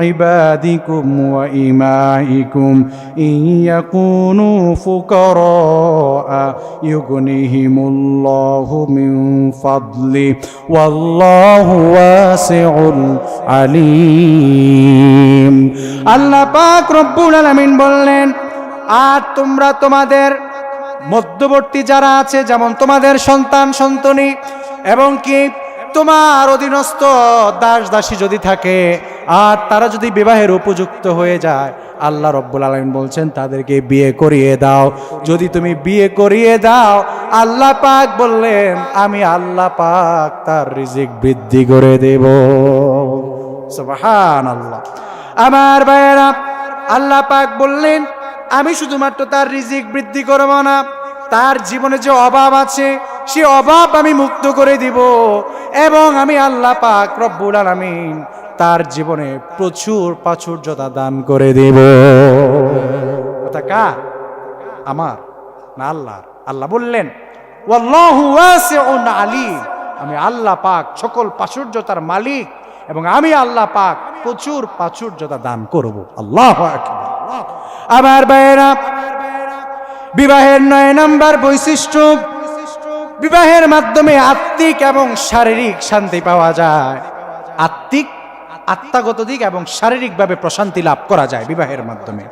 عِبَادِكُمْ وَإِمَائِكُمْ إِنْ يَكُونُوا فُقَرَاءَ يُغْنِهِمُ اللَّهُ مِنْ فَضْلِهِ وَاللَّهُ وَاسِعٌ عَلِيمٌ। আল্লাহ পাক রব্বুল আলামিন বললেন, আর তোমরা তোমাদের মধ্যবর্তী যারা আছে, যেমন তোমাদের সন্তান সন্তনি এবং কি তোমার অধীনস্থ দাস দাসী যদি থাকে, আর তারা যদি বিবাহের উপযুক্ত হয়ে যায়, আল্লাহ রব্বুল আলামিন বলছেন তাদেরকে বিয়ে করিয়ে দাও। যদি তুমি বিয়ে করিয়ে দাও, আল্লাহ পাক বললেন আমি আল্লাহ পাক তার রিজিক বৃদ্ধি করে দেব। সুবহানাল্লাহ। আমার ভাইয়েরা, আল্লাহ পাক বললেন আমি শুধুমাত্র তার রিজিক বৃদ্ধি করব না, তার জীবনে যে অভাব আছে সে অভাব আমি মুক্ত করে দিব, এবং আমি আল্লাহ পাক রব্বুল আলামিন তার জীবনে প্রচুর প্রাচুর্যতা দান করে দেব। কথা কার? আমার না আল্লাহর। আল্লাহ বললেন ওয়াল্লাহু ওয়াসিউন আলীম, আমি আল্লাহ পাক সকল প্রাচুর্যতার মালিক, এবং আমি আল্লাহ পাক প্রচুর প্রাচুর্যতা দান করব। আল্লাহু আকবার। আমার ভাইয়েরা, বিবাহের 9 নম্বর বৈশিষ্ট্য, বিবাহের মাধ্যমে আত্মিক এবং শারীরিক শান্তি পাওয়া যায়। আত্মাগত দিক এবং শারীরিকভাবে প্রশান্তি লাভ করা যায় বিবাহের মাধ্যমে।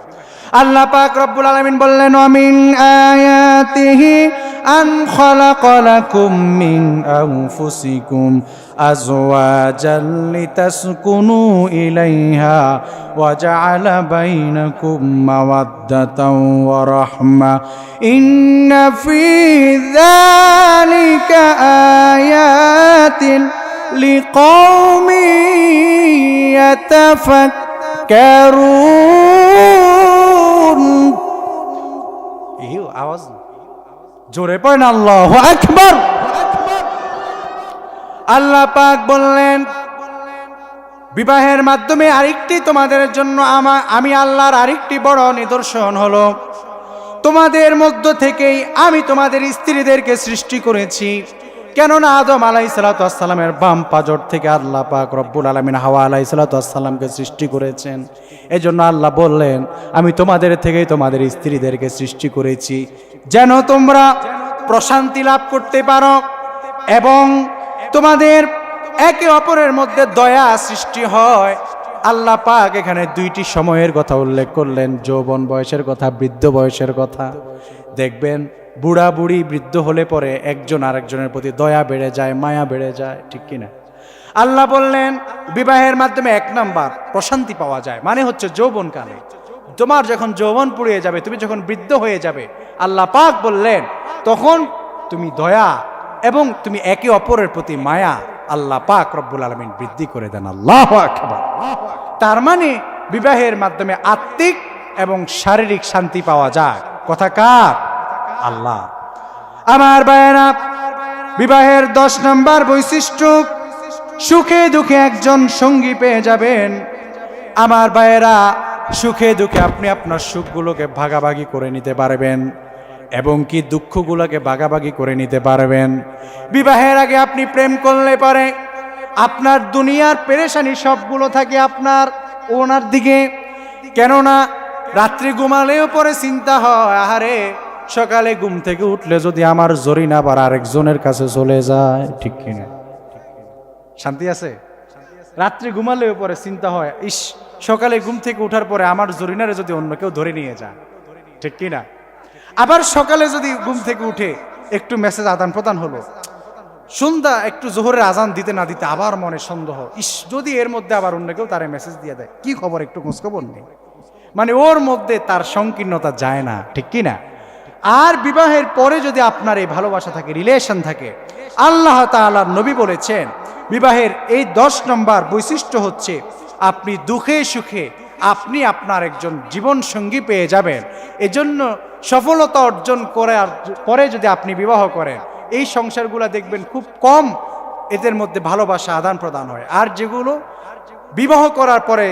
আল্লাহ পাক রব্বুল আলামিন বললেন ওয়া মিন আয়াতিহি أن خلق لكم من أنفسكم أزواجا لتسكنوا إليها وجعل بينكم مودة ورحمة إن في ذلك آيات لقوم يتفكرون আওয়াজ জোরে পড়েন আল্লাহু আকবার। আল্লাহ পাক বললেন বিবাহের মাধ্যমে আরেকটি তোমাদের জন্য আমি আল্লাহর আরেকটি বড় নিদর্শন হলো তোমাদের মধ্য থেকেই আমি তোমাদের স্ত্রীদেরকে সৃষ্টি করেছি। কেননা আদম আলাইহিসসালাতু ওয়াসসালামের বাম পাজর থেকে আল্লাহ পাক রব্বুল আলামিন হাওয়া আলাইহিসসালাতু ওয়াসসালামকে সৃষ্টি করেছেন। এজন্য আল্লাহ বললেন আমি তোমাদের থেকেই তোমাদের স্ত্রীদেরকে সৃষ্টি করেছি যেন তোমরা প্রশান্তি লাভ করতে পারো এবং তোমাদের একে অপরের মধ্যে দয়া সৃষ্টি হয়। আল্লাহ পাক এখানে দুইটি সময়ের কথা উল্লেখ করলেন, যৌবন বয়সের কথা, বৃদ্ধ বয়সের কথা। দেখবেন বুড়া বুড়ি বৃদ্ধ হলে পরে একজন আরেকজনের প্রতি দয়া বেড়ে যায়, মায়া বেড়ে যায়, ঠিক কিনা? আল্লাহ বললেন বিবাহের মাধ্যমে এক নাম্বার প্রশান্তি পাওয়া যায়, মানে হচ্ছে যৌবনকালে তোমার যখন যৌবন পুড়িয়ে যাবে, তুমি যখন বৃদ্ধ হয়ে যাবে, আল্লাহ পাক বললেন তখন তুমি দয়া এবং তুমি একে অপরের প্রতি মায়া আল্লাহ পাক রব্বুল আলামিন বৃদ্ধি করে দেন। আল্লাহু আকবার। তার মানে বিবাহের মাধ্যমে আত্মিক এবং শারীরিক শান্তি পাওয়া যায়। কথা কার? আল্লাহ। আমার ভাইয়েরা, বিবাহের 10 নম্বর বৈশিষ্ট্য, সুখে দুঃখে একজন সঙ্গী পেয়ে যাবেন। আমার ভাইয়েরা, সুখে দুঃখে আপনি আপনার সুখগুলোকে ভাগাভাগি করে নিতে পারবেন এবং কি দুঃখগুলোকে ভাগাভাগি করে নিতে পারবেন। বিবাহের আগে আপনি প্রেম করলে পারে আপনার দুনিয়ার পেরেশানি সবগুলো থাকে আপনার ওনার দিকে। কেননা রাত্রি ঘুমালেও পরে চিন্তা হয়, আহারে সকালে ঘুম থেকে উঠলে যদি আমার জরিনা আবার আরেকজনের কাছে চলে যায়, ঠিক কিনা? শান্তি আছে? রাত্রি ঘুমালেও পরে চিন্তা হয়, ইস সকালে ঘুম থেকে উঠার পরে আমার জরিনারে যদি অন্য কেউ ধরে নিয়ে যায়, ঠিক কিনা? আবার সকালে যদি ঘুম থেকে উঠে একটু মেসেজ আদান প্রদান হলো, সন্ধ্যা একটু জোহরের আজান দিতে না দিতে আবার মনে সন্দেহ, ইস যদি এর মধ্যে আবার অন্য কেউ তারে মেসেজ দিয়ে দেয়, কি খবর, একটু খোঁজখবর নেই। মানে ওর মধ্যে তার সংকীর্ণতা যায় না, ঠিক কিনা? আর বিবাহের পরে যদি আপনার এই ভালোবাসা থাকে, রিলেশন থাকে, আল্লাহ তাআলার নবী বলেছেন বিবাহের এই 10 নম্বর বৈশিষ্ট্য হচ্ছে আপনি দুঃখে সুখে আপনি আপনার একজন জীবন সঙ্গী পেয়ে যাবেন। এজন্য সফলতা অর্জন করার পরে যদি আপনি বিবাহ করেন, এই সংসারগুলো দেখবেন খুব কম এদের মধ্যে ভালোবাসা আদান প্রদান হয়। আর যেগুলো বিবাহ করার পরে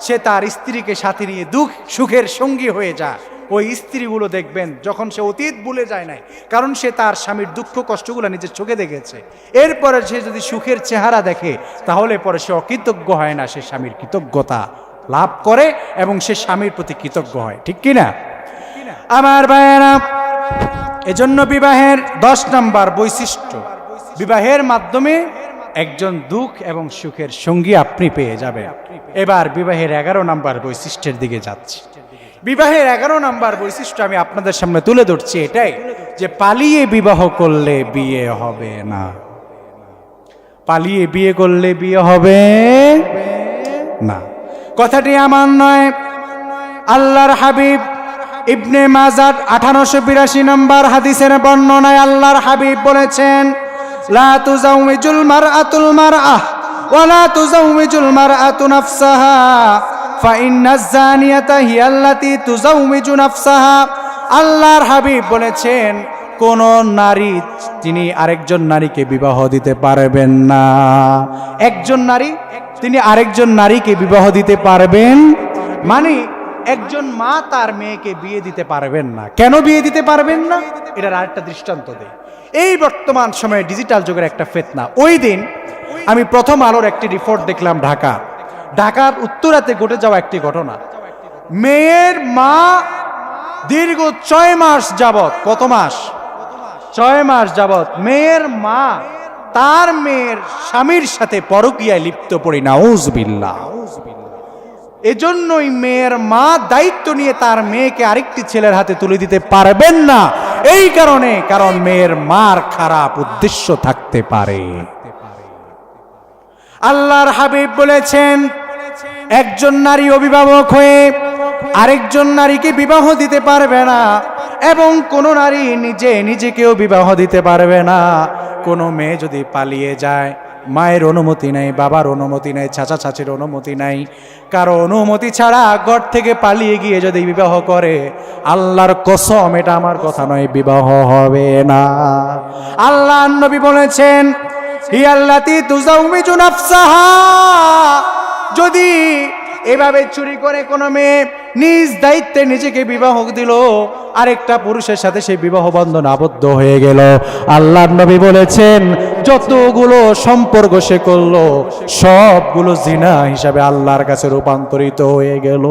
সে তার স্ত্রীকে সাথে নিয়ে দুঃখ সুখের সঙ্গী হয়ে যায়, ওই স্ত্রীগুলো দেখবেন যখন সে অতীত ভুলে যায় নাই, কারণ সে তার স্বামীর দুঃখ কষ্টগুলো নিজের চোখে দেখেছে, এরপরে সে যদি সুখের চেহারা দেখে তাহলে পরে সে অকৃতজ্ঞ হয় না, সে স্বামীর কৃতজ্ঞতা লাভ করে এবং সে স্বামীর প্রতি কৃতজ্ঞ হয়, ঠিক কিনা? আমার ভাইয়েরা, এজন্য বিবাহের 10 নম্বর বৈশিষ্ট্য, বিবাহের মাধ্যমে একজন দুঃখ এবং সুখের সঙ্গী আপনি পেয়ে যাবেন। এবার বিবাহের 11 নম্বর বৈশিষ্ট্যের দিকে যাচ্ছি। বিবাহের 11 নম্বর বৈশিষ্ট্য আমি আপনাদের সামনে তুলে ধরছি এটাই, যে পালিয়ে বিবাহ করলে বিয়ে হবে না। পালিয়ে বিয়ে করলে বিয়ে হবে না, কথাটি আমার নয়, আল্লাহর হাবিব ইবনে মাজাহ 1882 নম্বর হাদিসের বর্ণনায় আল্লাহর হাবিব বলেছেন, লা তুজাউমিজুল মারআতুল মারআহ ওয়া লা তুজাউমিজুল মারআতু নাফসাহা ফাইন্নাজ জানিয়াতা হিয়াল্লাতী তুজাউমিজু নাফসাহা। আল্লাহর হাবিব বলেছেন কোন নারী তিনি আরেকজন নারীকে বিবাহ দিতে পারবেন না। একজন নারী তিনি আরেকজন নারীকে বিবাহ দিতে পারবেন, মানে একজন মা তার মেয়েকে বিয়ে দিতে পারবেন না। কেন বিয়ে দিতে পারবেন না? এটার আরেকটা দৃষ্টান্ত দেয়। এই বর্তমান সময়ে ডিজিটাল যুগের একটা ফিতনা। ওই দিন আমি প্রথম আলোর একটি রিপোর্ট দেখলাম, ঢাকার উত্তরাতে ঘটে যাওয়া একটি ঘটনা। মেয়ের মা দীর্ঘ 6 মাস যাবত, কত মাস? 6 মাস যাবত মেয়ের মা তার মেয়ের স্বামীর সাথে পরকীয়ায় লিপ্ত পড়ি, নাউজুবিল্লাহ। এজন্যই মেয়ের মা দায়িত্ব নিয়ে তার মেয়েকে আরেকটি ছেলের হাতে তুলে দিতে পারবেন না। এই কারণে, কারণ মেয়ের মার খারাপ উদ্দেশ্য থাকতে পারে। আল্লাহর হাবিব বলেছেন, একজন নারী অভিভাবক হয়ে আরেকজন নারীকে বিবাহ দিতে পারবে না, এবং কোন নারী নিজেকেও বিবাহ দিতে পারবে না। কোন মেয়ে যদি পালিয়ে যায়, মায়ের অনুমতি নাই, বাবার অনুমতি নাই, চাচা চাচির অনুমতি নাই, কারো অনুমতি ছাড়া ঘর থেকে পালিয়ে গিয়ে যদি বিবাহ করে, আল্লাহর কসম, এটা আমার কথা নয়, বিবাহ হবে না। আল্লাহর নবী বলেছেন, হিয়াল্লাতি তুজাউমিজু নাফসাহা, যদি এভাবে চুরি করে কোনো মেয়ে নিজ দায়িত্বে নিজেকে বিবাহ দিল, আরেকটা পুরুষের সাথে সেই বিবাহ বন্ধন আবদ্ধ হয়ে গেল, আল্লাহর নবী বলেছেন যতগুলো সম্পর্ক সে করলো সবগুলো জিনা হিসাবে আল্লাহর কাছে রূপান্তরিত হয়ে গেল।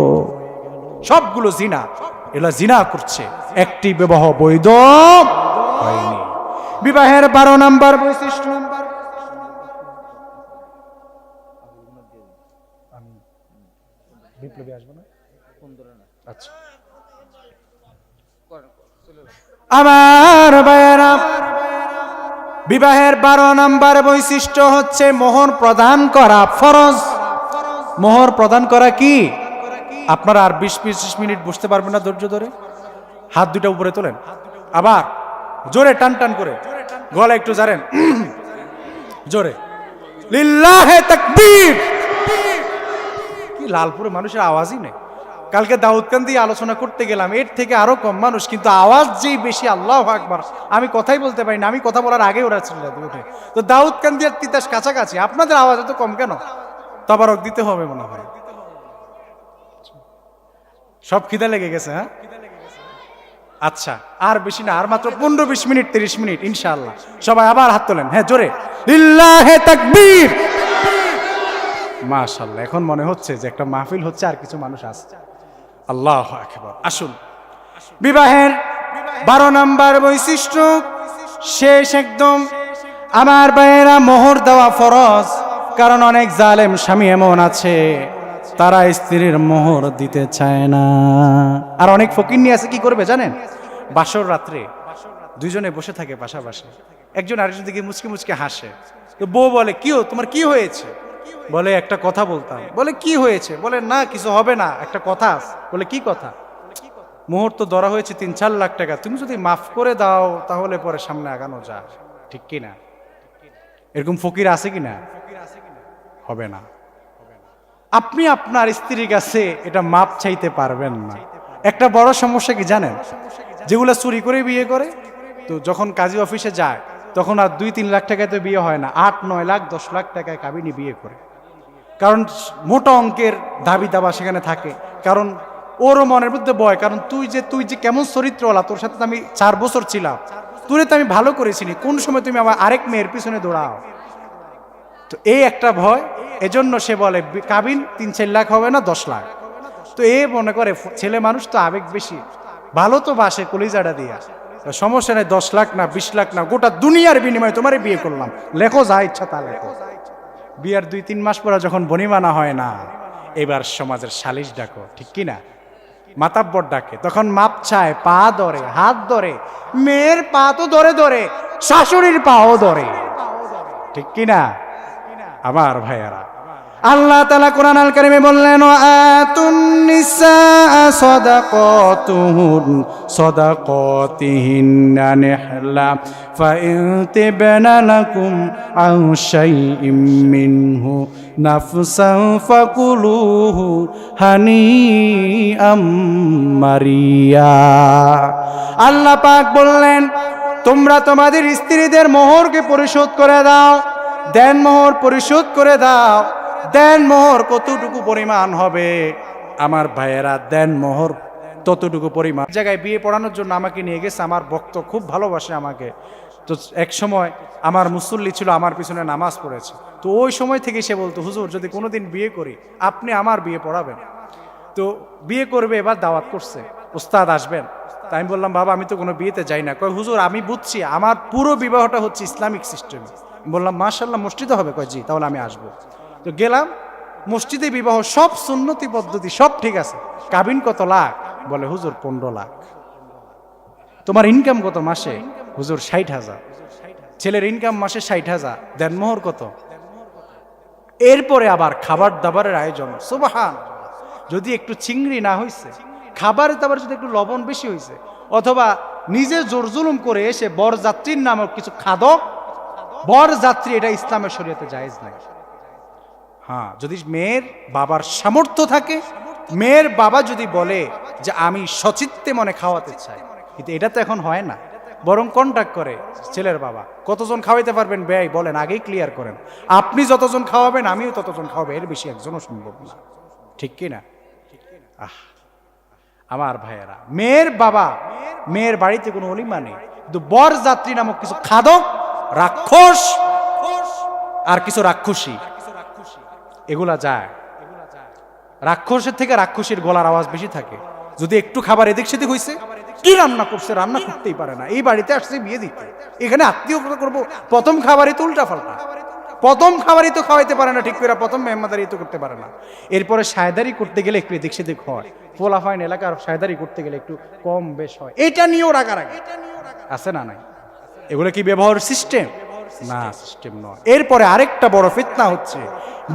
সবগুলো জিনা, এগুলো জিনা করছে, একটি বিবাহ বৈধ হয়নি। বিবাহের 12 নম্বর বৈশিষ্ট্য, বিপ্লবী আসবে না, আচ্ছা আমার ভাইয়েরা, বিবাহের 12 নম্বর বৈশিষ্ট্য হচ্ছে মোহর প্রদান করা ফরজ। মোহর প্রদান করা কি? আপনারা আর 20-25 মিনিট বসতে পারবেন না ধৈর্য ধরে? হাত দুটো উপরে তোলেন, আবার জোরে টান টান করে, গলা একটু জারেন জোরে, লিল্লাহে তাকবীর। কি লালপুরে মানুষের আওয়াজই নেই। কালকে দাউদকান্দি আলোচনা করতে গেলাম, এর থেকে আরো কম মানুষ, কিন্তু আওয়াজ যেই বেশি, আল্লাহু আকবার, আমি কথাই বলতে পারি না, আমি কথা বলার আগে ওরা চিল্লা উঠে। তো দাউদকান্দি আর তিতাস কাছাকাছি, আপনাদের আওয়াজ এত কম কেন? তবারক দিতে হবে মনে হয়। সব খিদে লেগে গেছে, হ্যাঁ? আচ্ছা, আর বেশি না, আর মাত্র 15-20 মিনিট, 30 মিনিট ইনশাআল্লাহ। সবাই আবার হাত তোলেন, হ্যাঁ জোরে, লিল্লাহে তাকবীর। মাশাআল্লাহ, এখন মনে হচ্ছে যে একটা মাহফিল হচ্ছে, আর কিছু মানুষ আসছে। আল্লাহু আকবার। আসুন, বিবাহের 12 নম্বর বৈশিষ্ট্য শেষ একদম। আমার ভাইয়েরা, মোহর দেওয়া ফরজ, কারণ অনেক জালেম স্বামী এমন আছে তারা স্ত্রীর মোহর দিতে চায় না। আর অনেক ফকিন্নি আছে, কি করবে জানেন? বাসর রাত্রে দুইজনে বসে থাকে পাশাপাশি, একজন আরেকজন দিকে মুচকি মুচকি হাসে। তো বউ বলে, কি তোমার কি হয়েছে? বলে, একটা কথা বলতাম। বলে, কি হয়েছে? বলে, না কিছু হবে না, একটা কথা আছে। বলে, কি কথা? মোহর তো ধরা হয়েছে 3-4 লাখ টাকা, তুমি যদি মাফ করে দাও তাহলে পরে সামনে আগানো যায়, ঠিক কিনা? এরকম ফকির আছে কিনা? হবে না। আপনি আপনার স্ত্রীর কাছে এটা মাপ চাইতে পারবেন না। একটা বড় সমস্যা কি জানেন? যেগুলো চুরি করে বিয়ে করে, তো যখন কাজী অফিসে যায় তখন আর 2-3 লাখ টাকায় তো বিয়ে হয় না, 8-9 লাখ 10 লাখ টাকায় কাবিনী বিয়ে করে। কারণ মোটা অঙ্কের দাবি দাবা সেখানে থাকে, কারণ ওরও মনের মধ্যে ভয়, কারণ তুই যে কেমন চরিত্রওয়ালা, তোর সাথে তো আমি 4 বছর ছিলাম, তোরে তো আমি ভালো করেছিনি, কোন সময় তুমি আমার আরেক মেয়ের পিছনে দৌড়াও। তো এই একটা ভয়, এজন্য সে বলে কাবিন 3-4 লাখ হবে না, 10 লাখ। তো এ মনে করে ছেলে মানুষ তো আবেগ বেশি, ভালো তো বাসে কলিজাটা দিয়া, সমস্যা নেই, 10 লাখ না 20 লাখ না, গোটা দুনিয়ার বিনিময়ে তোমারে বিয়ে করলাম, লেখো যা ইচ্ছা তা লেখো। বিয়ার 2-3 মাস পরে যখন বনিমানা হয় না, এবার সমাজের সালিশ ডাকো, ঠিক কিনা? মাতাব্বর ডাকে, তখন মাপ চায়, পা ধরে, হাত ধরে, মেয়ের পা তো ধরে ধরে, শাশুড়ির পাও ধরে, ঠিক কিনা আমার ভাইয়ারা? আল্লাহ তাআলা কোরআন আল কারীমে বললেন, আতুন নিসা সাদাকাতিহিন্না নিহলা ফাইন তিবনা লাকুম আন শাইইম মিনহু নাফসান ফাকুলুহু হানিআম মারিয়া। আল্লাহ পাক বললেন, তোমরা তোমাদের স্ত্রীদের মোহরকে পরিশোধ করে দাও, দেন মোহর পরিশোধ করে দাও। দেন মোহর কতটুকু পরিমাণ হবে আমার ভাইয়েরা? দেন মোহর ততটুকু পরিমাণ। জায়গায় বিয়ে পড়ানোর জন্য আমাকে নিয়ে গেছে, আমার ভক্ত খুব ভালোবাসে আমাকে। তো এক সময় আমার মুসল্লি ছিল, আমার পিছনে নামাজ পড়েছে। তো ওই সময় থেকে সে বলতো, হুজুর যদি কোনোদিন বিয়ে করি আপনি আমার বিয়ে পড়াবেন। তো বিয়ে করবে, এবার দাওয়াত করছে, উস্তাদ আসবেন। তাই আমি বললাম, বাবা আমি তো কোনো বিয়েতে যাই না। কয়, হুজুর আমি বুঝছি, আমার পুরো বিবাহটা হচ্ছে ইসলামিক সিস্টেমে। বললাম, মাশাআল্লাহ, মসজিদে হবে? কয়, জি। তাহলে আমি আসবো। তো গেলাম, মসজিদে বিবাহ, সব সুন্নতি পদ্ধতি সব ঠিক আছে। কাবিন কত লাখ? বলে, হুজুর 15 লাখ। তোমার ইনকাম কত মাসে? হুজুর 60,000। ছেলের ইনকাম মাসে 60,000, দেনমোহর কত? এরপরে আবার খাবার দাবারের আয়োজন, সুবহানাল্লাহ। যদি একটু চিংড়ি না হইছে, খাবার দাবার যদি একটু লবণ বেশি হইছে, অথবা নিজে জোর জুলুম করে এসে বরযাত্রীর নামক কিছু খাদক, বরযাত্রী এটা ইসলামের শরীয়তে জায়েজ নাই। হ্যাঁ, যদি মেয়ের বাবার সামর্থ্য থাকে, মেয়ের বাবা যদি বলে যে আমি সচিত্তে মনে খাওয়াতে চাই, কিন্তু এটা তো এখন হয় না, বরং কন্ট্যাক্ট করে ছেলের বাবা। কতজন খাওয়াইতে পারবেন ব্যয় বলেন, আগেই ক্লিয়ার করেন। আপনি যতজন খাওয়াবেন আমিও ততজন খাওয়াবো, এর বেশি একজনও সম্ভব না, ঠিক কি না? আমার ভাইয়েরা, মেয়ের বাবা, মেয়ের বাড়িতে কোনো অলিমা নেই, কিন্তু বরযাত্রী নামক কিছু খাদক, রাক্ষস আর কিছু রাক্ষসী, এগুলা যায়। রাক্ষসের থেকে রাক্ষসীর গলার আওয়াজ বেশি থাকে। যদি একটু খাবার এদিক সেদিক হয়েছে, কি রান্না করছে, রান্না করতেই পারে না, এই বাড়িতে আসছে বিয়ে দিতে, এখানে আত্মীয় করবো, প্রথম খাবারই তো উল্টা পাল্টা, প্রথম খাবারই তো খাওয়াইতে পারে না ঠিক করে, প্রথম মেহমানদারি তো করতে পারে না। এরপরে সায়দারি করতে গেলে একটু এদিক সেদিক হয়, পোলাফাইন এলাকার সায়দারি করতে গেলে একটু কম বেশ হয়, এটা নিয়েও রাগারাগি আছে না নাই? এগুলো কি ব্যবহার সিস্টেম? না, সিস্টেম নয়। এরপরে আরেকটা বড় ফিতনা হচ্ছে,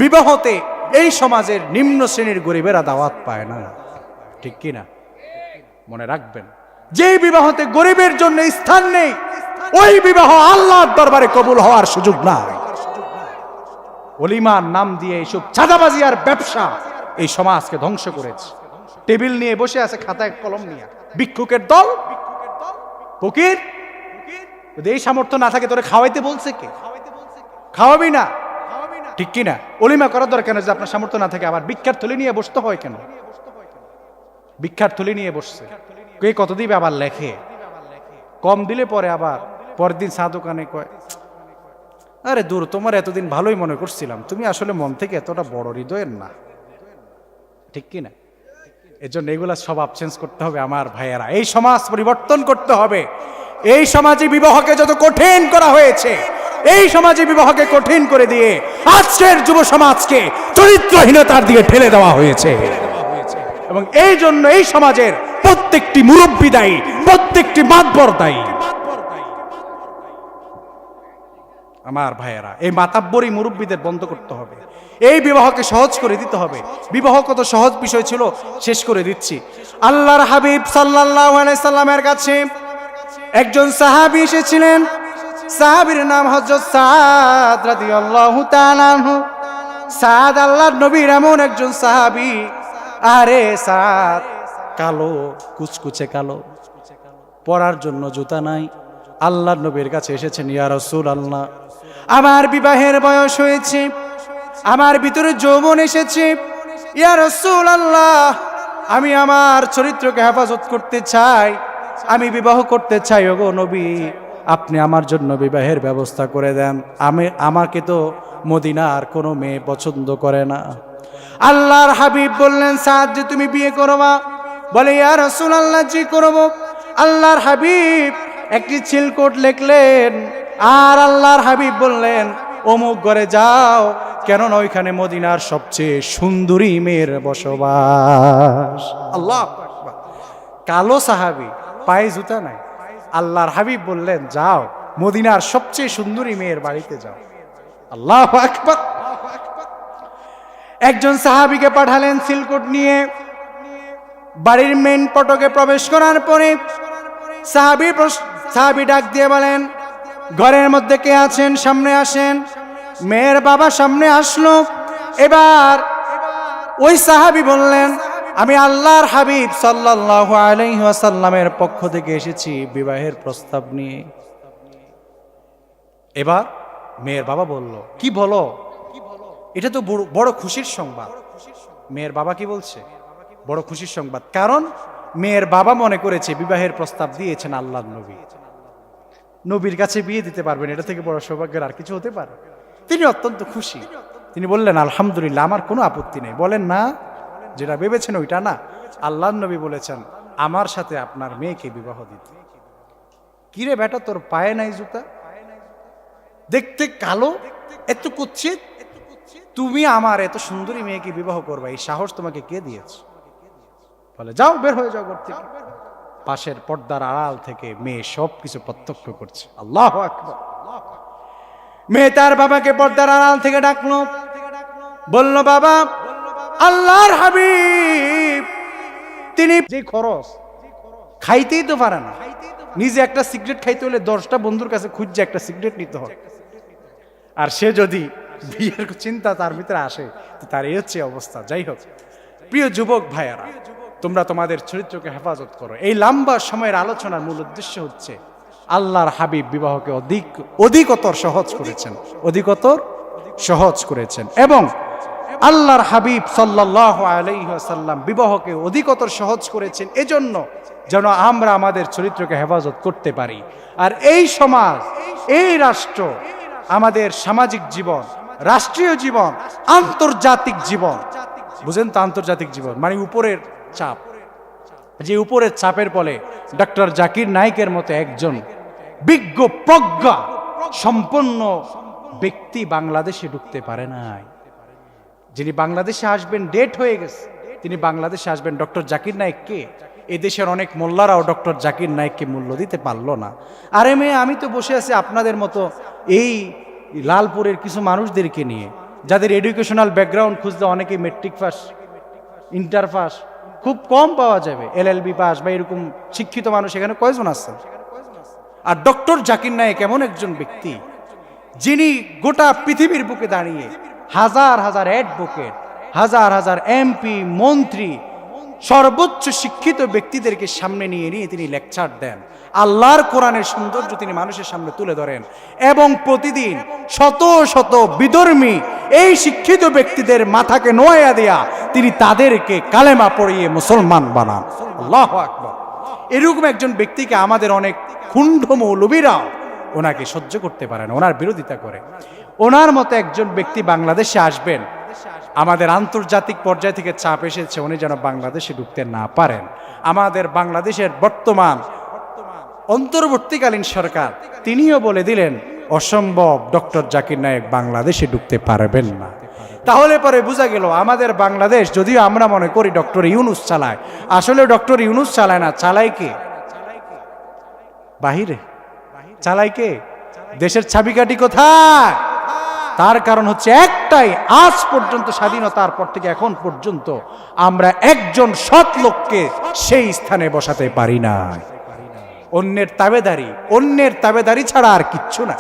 বিবাহতে এই সমাজের নিম্ন শ্রেণীর গরিবেরা দাওয়াত পায় না, ঠিক কি না? মনে রাখবেন, যে বিবাহতে গরিবের জন্য স্থান নেই, ওই বিবাহ আল্লাহর দরবারে কবুল হওয়ার সুযোগ নাই। ওলিমার নাম দিয়ে এইসব চাঁদাবাজি আর ব্যবসা এই সমাজকে ধ্বংস করেছে। টেবিল নিয়ে বসে আছে, খাতায় কলম নিয়ে, ভিক্ষুকের দল, ফকির। যদি এই সামর্থ্য না থাকে, তোরে খাওয়াইতে বলছে কে? খাওয়াবি না, ঠিক কি না? অলিমা করার দরকার নেই, যদি আপনার সামর্থ্য না থাকে। আবার ভিক্ষার থলি নিয়ে বসতে হয় কেন? ভিক্ষার থলি নিয়ে বসছে, কে কত দিবে আবার লেখে, কম দিলে পরে আবার পরের দিন চা দোকানে কয়, আরে দূর, তোমার এতদিন ভালোই মনে করছিলাম, তুমি আসলে মন থেকে এতটা বড় হৃদয়ের না, ঠিক কি না? এর জন্য এগুলা স্বভাব চেঞ্জ করতে হবে আমার ভাইয়েরা, এই সমাজ পরিবর্তন করতে হবে। এই সমাজে বিবাহকে যত কঠিন করা হয়েছে, এই সমাজে বিবাহকে কঠিন করে দিয়ে আজকের যুব সমাজকে চরিত্রহীনতার দিকে ঠেলে দেওয়া হয়েছে। এবং এই জন্য এই সমাজের প্রত্যেকটি মুরব্বী দায়ী, প্রত্যেকটি মাতবর দায়ী। আমার ভাইয়েরা, এই মাতাব্বরী মুরব্বীদের বন্ধ করতে হবে, এই বিবাহকে সহজ করে দিতে হবে। বিবাহ কত সহজ বিষয় ছিল, শেষ করে দিচ্ছি। আল্লাহর হাবিব সাল্লাল্লাহু আলাইহি সাল্লামের কাছে একজন সাহাবী এসেছিলেন, সাহাবীর নাম হযরত সাদ রাদিয়াল্লাহু তাআলা আনহু। সাদ আল্লাহর নবীর এমন একজন সাহাবী, আরে সাদ কালো, কুচকুচে কালো, পরার জন্য জুতা নাই। আল্লাহর নবীর কাছে এসেছেন, ইয়া রাসূলুল্লাহ, আমার বিবাহের বয়স হয়েছে, আমার ভিতরে যৌবন এসেছে, ইয়া রাসূলুল্লাহ, আমি আমার চরিত্রকে হেফাজত করতে চাই, আমি বিবাহ করতে চাই, ওগো নবী, আপনি আমার জন্য বিবাহের ব্যবস্থা করে দেন। আমাকে তো মদিনার কোনো মেয়ে পছন্দ করে না। আল্লাহর হাবিব বললেন, সাদ যে তুমি বিয়ে করবা? বলে, ইয়া রাসূলুল্লাহ, জি করব। আল্লাহর হাবিব একটি চিলকোট লিখলেন, আর আল্লাহর হাবিব বললেন, অমুক ঘরে যাও, কেননা ওইখানে মদিনার সবচেয়ে সুন্দরী মেয়ের বসবাস। আল্লাহু আকবার। কালো সাহাবী, পায়ে জুতা নাই, আল্লাহর হাবিব বললেন, যাও মদিনার সবচেয়ে সুন্দরী মেয়ের বাড়িতে যাও। আল্লাহু আকবার। একজন সাহাবীকে পাঠালেন সিলকোট নিয়ে। বাড়ির মেন ফটকে প্রবেশ করার পরে সাহাবী ডাক দিয়ে বলেন, ঘরের মধ্যে কে আছেন, সামনে আসেন। মেয়ের বাবা সামনে আসলো। এবার ওই সাহাবী বললেন, আমি আল্লাহর হাবিব সাল্লাল্লাহু আলাইহি ওয়াসাল্লামের পক্ষ থেকে এসেছি বিবাহের প্রস্তাব নিয়ে। এবার মেয়ের বাবা বলল, কি বলো? এটা তো বড় খুশির সংবাদ। মেয়ের বাবা কি বলছে? বড় খুশির সংবাদ, কারণ মেয়ের বাবা মনে করেছে বিবাহের প্রস্তাব দিয়েছেন আল্লাহর নবী, নবীর কাছে বিয়ে দিতে পারবেন, এটা থেকে বড় সৌভাগ্যের আর কিছু হতে পারে। তিনি অত্যন্ত খুশি। তিনি বললেন, আলহামদুলিল্লাহ, আমার কোনো আপত্তি নেই। বলেন, না, যেটা ভেবেছেন ওইটা না, আল্লাহর নবী বলেছেন আমার সাথে আপনার মেয়েকে বিবাহ দিতে। কিরে বেটা, তোর পায়ে নাই জুতা, দেখতে কালো, এত কুচ্ছিত, তুমি আমার এত সুন্দরী মেয়েকে বিবাহ করবা, এই সাহস তোমাকে কে দিয়েছে? বলে, যাও, বের হয়ে যাও ঘর থেকে। পাশের পর্দার আড়াল থেকে মেয়ে সব কিছু প্রত্যক্ষ করছে। আল্লাহু আকবার। মেয়ে তার বাবাকে পর্দার আড়াল থেকে ডাকলো, বলল, বাবা, আল্লাহর হাবিব তিনি যে খরচ খাইতেই তো পারে না, নিজে একটা সিগারেট খাইতে হলে 10টা বন্ধুর কাছে খুঁজছে একটা সিগারেট নিতে হয়, আর সে যদি বিয়ের চিন্তা তার ভিতরে আসে তো তার এই হচ্ছে অবস্থা। যাই হোক, প্রিয় যুবক ভাইয়ারা, তোমরা তোমাদের চরিত্রকে হেফাজত করো। এই লম্বা সময়ের আলোচনার মূল উদ্দেশ্য হচ্ছে আল্লাহর হাবিব বিবাহকে অধিকতর সহজ করেছেন, অধিকতর সহজ করেছেন, এবং আল্লাহর হাবিব সাল্লাল্লাহু আলাইহি ওয়াসাল্লাম বিবাহকে অধিকতর সহজ করেছেন এজন্য যেন আমরা আমাদের চরিত্রকে হেফাজত করতে পারি। আর এই সমাজ, এই রাষ্ট্র, আমাদের সামাজিক জীবন, রাষ্ট্রীয় জীবন, আন্তর্জাতিক জীবন, বুঝেন তো, আন্তর্জাতিক জীবন মানে উপরের চাপ, যে উপরের চাপের ফলে ডক্টর জাকির নায়েকের মতো একজন বিজ্ঞ প্রজ্ঞা সম্পন্ন ব্যক্তি বাংলাদেশে ঢুকতে পারে নাই। যিনি বাংলাদেশে আসবেন ডেট হয়ে গেছে, তিনি বাংলাদেশে আসবেন। ডক্টর জাকির নায়েককে এদেশের অনেক মোল্লারাও ডক্টর জাকির নায়েককে মূল্য দিতে পারলো না। আরে মেয়ে, আমি তো বসে আছি আপনাদের মতো এই লালপুরের কিছু মানুষদেরকে নিয়ে, যাদের এডুকেশনাল ব্যাকগ্রাউন্ড খুঁজলে অনেকে মেট্রিক পাস, ইন্টার পাস, খুব কম পাওয়া যাবে, এলএলবি পাস বা এরকম শিক্ষিত মানুষ এখানে কয়জন আছেন? আর ডক্টর জাকির নায়েক এমন একজন ব্যক্তি যিনি গোটা পৃথিবীর বুকে দাঁড়িয়ে হাজার হাজার অ্যাডভোকেট, হাজার হাজার এমপি, মন্ত্রী, সর্বোচ্চ শিক্ষিত ব্যক্তিদেরকে সামনে নিয়ে তিনি লেকচার দেন। আল্লাহর কোরআনের সৌন্দর্য তিনি মানুষের সামনে তুলে ধরেন এবং প্রতিদিন শত শত বিধর্মী এই শিক্ষিত ব্যক্তিদের মাথাকে নোয়া দেয়া তিনি তাদেরকে কালেমা পড়িয়ে মুসলমান বানান। আল্লাহু আকবার। এরকম একজন ব্যক্তিকে আমাদের অনেক খুণ্ড মৌলবীরা ওনাকে সহ্য করতে পারেন, ওনার বিরোধিতা করে। ওনার মতো একজন ব্যক্তি বাংলাদেশে আসবেন, আমাদের আন্তর্জাতিক পর্যায় থেকে চাপ এসেছে উনি যেন বাংলাদেশে ঢুকতে না পারেন। আমাদের বাংলাদেশের বর্তমান অন্তর্বর্তীকালীন সরকার তিনিও বলে দিলেন অসম্ভব, ডক্টর জাকির নায়েক বাংলাদেশে ঢুকতে পারবেন না। তাহলে পরে বোঝা গেল আমাদের বাংলাদেশ, যদিও আমরা মনে করি ডক্টর ইউনূস চালায়, আসলে ডক্টর ইউনূস চালায় না, চালায় কে? বাহিরে চালায় কে? দেশের চাবিকাঠি কোথায়? তার কারণ হচ্ছে একটাই, আজ পর্যন্ত স্বাধীনতার পর থেকে এখন পর্যন্ত আমরা একজন সৎ লোককে সেই স্থানে বসাতে পারি না। অন্যের তাবেদারি ছাড়া আর কিচ্ছু না।